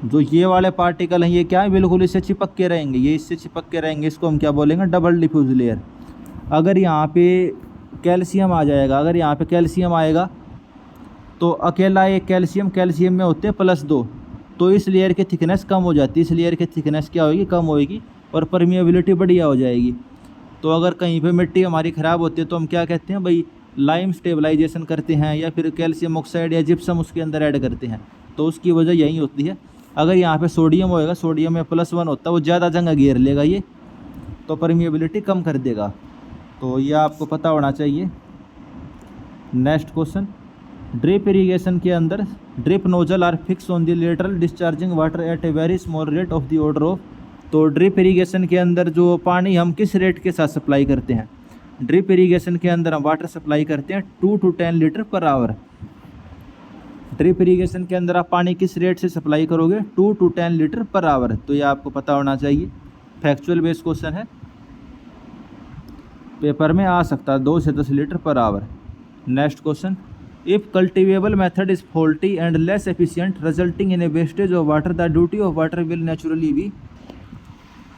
जो ये वाले पार्टिकल हैं ये क्या है, बिल्कुल इससे चिपक के रहेंगे, ये इससे चिपक के रहेंगे, इसको हम क्या बोलेंगे, डबल डिफ्यूज लेयर। अगर यहाँ पे कैल्शियम आ जाएगा, अगर यहाँ पे कैल्शियम आएगा तो अकेला एक कैल्शियम में होते हैं +2, तो इस लेयर की थिकनेस कम हो जाती है, इस लेयर की थिकनेस क्या होगी, कम होएगी और परमिएबिलिटी बढ़िया हो जाएगी। तो अगर कहीं पे मिट्टी हमारी ख़राब होती है तो हम क्या कहते हैं भाई, लाइम स्टेबलाइजेशन करते हैं, या फिर कैल्शियम ऑक्साइड या जिप्सम उसके अंदर ऐड करते हैं, तो उसकी वजह यही होती है। अगर यहाँ पे सोडियम होएगा, सोडियम में +1 होता है, वो ज़्यादा जगह घेर लेगा ये, तो परमिएबिलिटी कम कर देगा। तो ये आपको पता होना चाहिए। नेक्स्ट क्वेश्चन, ड्रिप इरीगेशन के अंदर drip nozzle are fix on the lateral discharging water at a very small rate of the order of. तो ड्रिप इरीगेशन के अंदर जो पानी हम किस रेट के साथ सप्लाई करते हैं, ड्रिप इरीगेशन के अंदर हम वाटर सप्लाई करते हैं 2 to 10 litre per our. Drip irrigation के अंदर आप पानी किस रेट से सप्लाई करोगे, 2 to 10 लीटर पर आवर। तो ये आपको पता होना चाहिए, फैक्चुअल बेस्ड क्वेश्चन है, पेपर में आ सकता है 2 से 10 litre per hour. Next question, if cultivable method is faulty and less efficient resulting in a wastage of water the duty of water will naturally be.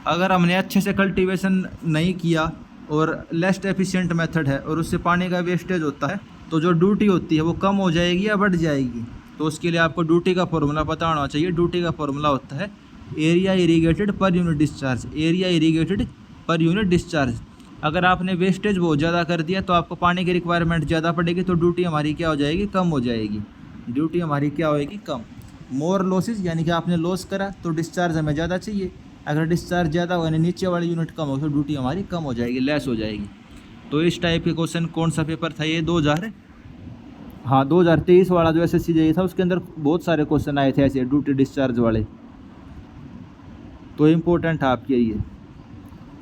अगर हमने अच्छे से कल्टीवेशन नहीं किया और लेस एफिशिएंट मेथड है और उससे पानी का वेस्टेज होता है तो जो ड्यूटी होती है वो कम हो जाएगी या बढ़ जाएगी। तो उसके लिए आपको ड्यूटी का फॉर्मूला पता होना चाहिए। ड्यूटी का फॉर्मूला होता है area irrigated per unit discharge, area irrigated per unit discharge. अगर आपने वेस्टेज बहुत ज़्यादा कर दिया तो आपको पानी की रिक्वायरमेंट ज़्यादा पड़ेगी, तो ड्यूटी हमारी क्या हो जाएगी, कम हो जाएगी। ड्यूटी हमारी क्या होएगी, कम। मोर लॉसेज यानी कि आपने लॉस करा तो डिस्चार्ज हमें ज़्यादा चाहिए। अगर डिस्चार्ज ज़्यादा हो यानी नीचे वाली यूनिट कम हो तो ड्यूटी हमारी कम हो जाएगी, लेस हो जाएगी। तो इस टाइप के क्वेश्चन कौन सा पेपर था ये, 2023 वाला जो SSC JEE था उसके अंदर बहुत सारे क्वेश्चन आए थे ऐसे ड्यूटी डिस्चार्ज वाले, तो इम्पोर्टेंट है आपके ये।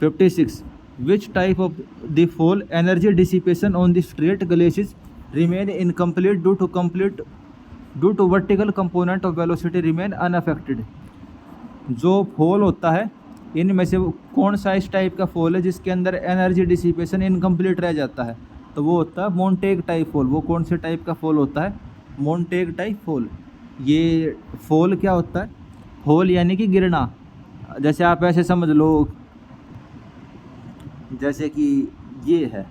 56 which type of the fall energy dissipation on the straight glaciers remain incomplete due to vertical component of velocity remain unaffected. जो फॉल होता है इनमें से कौन सा इस टाइप का फॉल है जिसके अंदर एनर्जी डिसिपेशन इनकम्प्लीट रह जाता है, तो वो होता है मोन्टेग टाइप फॉल। वो कौन से टाइप का फॉल होता है, मोन्टेग टाइप फॉल। ये फॉल क्या होता है, फॉल यानी कि गिरना। जैसे आप ऐसे समझ लो, जैसे कि ये है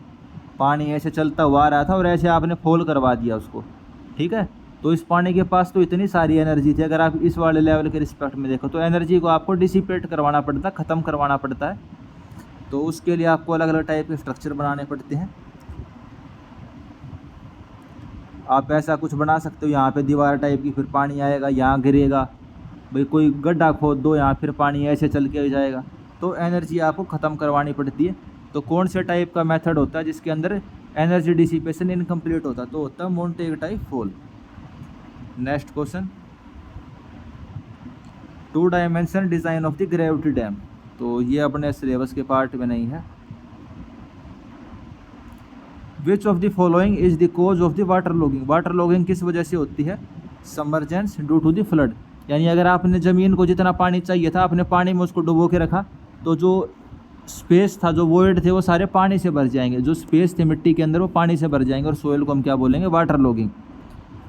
पानी ऐसे चलता हुआ आ रहा था और ऐसे आपने फॉल करवा दिया उसको, ठीक है। तो इस पानी के पास तो इतनी सारी एनर्जी थी, अगर आप इस वाले लेवल के रिस्पेक्ट में देखो तो एनर्जी को आपको डिसिपेट करवाना पड़ता है, ख़त्म करवाना पड़ता है। तो उसके लिए आपको अलग अलग टाइप के स्ट्रक्चर बनाने पड़ते हैं। आप ऐसा कुछ बना सकते हो, यहाँ पे दीवार टाइप की, फिर पानी आएगा यहाँ गिरेगा, भाई कोई गड्ढा खोद दो यहाँ, फिर पानी ऐसे चल के जाएगा। तो एनर्जी आपको ख़त्म करवानी पड़ती है। तो कौन से टाइप का मेथड होता है जिसके अंदर एनर्जी डिसिपेशन इनकम्प्लीट होता है, तो होता है Montague type fall. Next question, 2 dimension design of the gravity dam. तो ये अपने सिलेबस के पार्ट में नहीं है। Which of the following is the cause of the water logging. Water logging किस वजह से होती है, submergence due to the flood. यानी अगर आपने ज़मीन को जितना पानी चाहिए था आपने पानी में उसको डुबो के रखा तो जो स्पेस था, जो वॉइड थे, वो सारे पानी से भर जाएंगे। जो स्पेस थे मिट्टी के अंदर वो पानी से भर जाएंगे और सोइल को हम क्या बोलेंगे, वाटर लॉगिंग।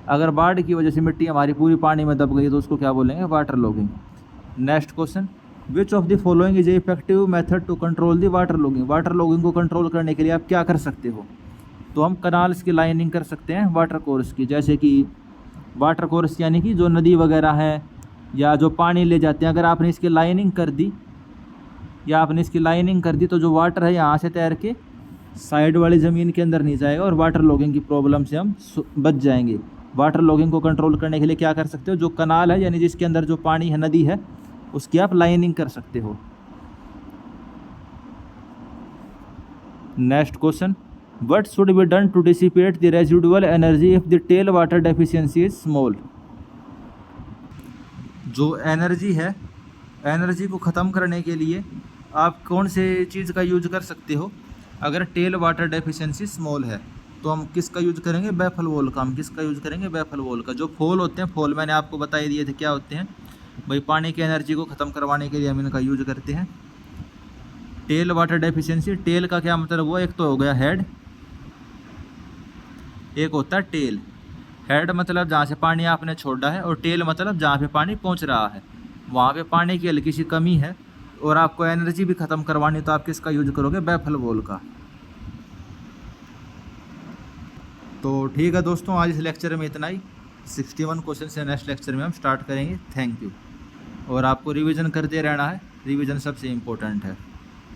अगर बाढ़ की वजह से मिट्टी हमारी पूरी पानी में दब गई तो उसको क्या बोलेंगे, water logging. Next question, which of the following is a effective method to control the water logging. Water logging को कंट्रोल करने के लिए आप क्या कर सकते हो, तो हम कनाल्स की लाइनिंग कर सकते हैं वाटर कोर्स की। जैसे कि वाटर कोर्स यानी कि जो नदी वगैरह है या जो पानी ले जाते हैं, अगर आपने इसकी लाइनिंग कर दी तो जो वाटर है यहाँ से तैर के साइड वाली ज़मीन के अंदर नहीं जाएगा और वाटर लॉगिंग की प्रॉब्लम से हम बच जाएंगे। वाटर लॉगिंग को कंट्रोल करने के लिए क्या कर सकते हो, जो कनाल है यानी जिसके अंदर जो पानी है, नदी है, उसकी आप लाइनिंग कर सकते हो। Next question, what should be done to dissipate the residual energy if the tail water deficiency is small. जो एनर्जी है, एनर्जी को ख़त्म करने के लिए आप कौन से चीज़ का यूज कर सकते हो। अगर टेल वाटर डेफिशिएंसी स्मॉल है तो हम किसका यूज करेंगे, बैफल वॉल का। हम किसका यूज करेंगे, बैफल वॉल का। जो फॉल होते हैं, फॉल मैंने आपको बता ही दिए थे क्या होते हैं भाई, पानी की एनर्जी को ख़त्म करवाने के लिए हम इनका यूज करते हैं। टेल वाटर डेफिशिएंसी, टेल का क्या मतलब हुआ, एक तो हो गया हेड, एक होता है टेल। हेड मतलब जहाँ से पानी आपने छोड़ा है और टेल मतलब जहाँ पे पानी पहुँच रहा है, वहाँ पे पानी की हल्की सी कमी है और आपको एनर्जी भी ख़त्म करवानी, तो आप किसका यूज करोगे, बैफल वॉल का। तो ठीक है दोस्तों, आज इस लेक्चर में इतना ही। 61 क्वेश्चन से नेक्स्ट लेक्चर में हम स्टार्ट करेंगे। Thank you. और आपको रिवीजन करते रहना है, रिवीजन सबसे इम्पोर्टेंट है।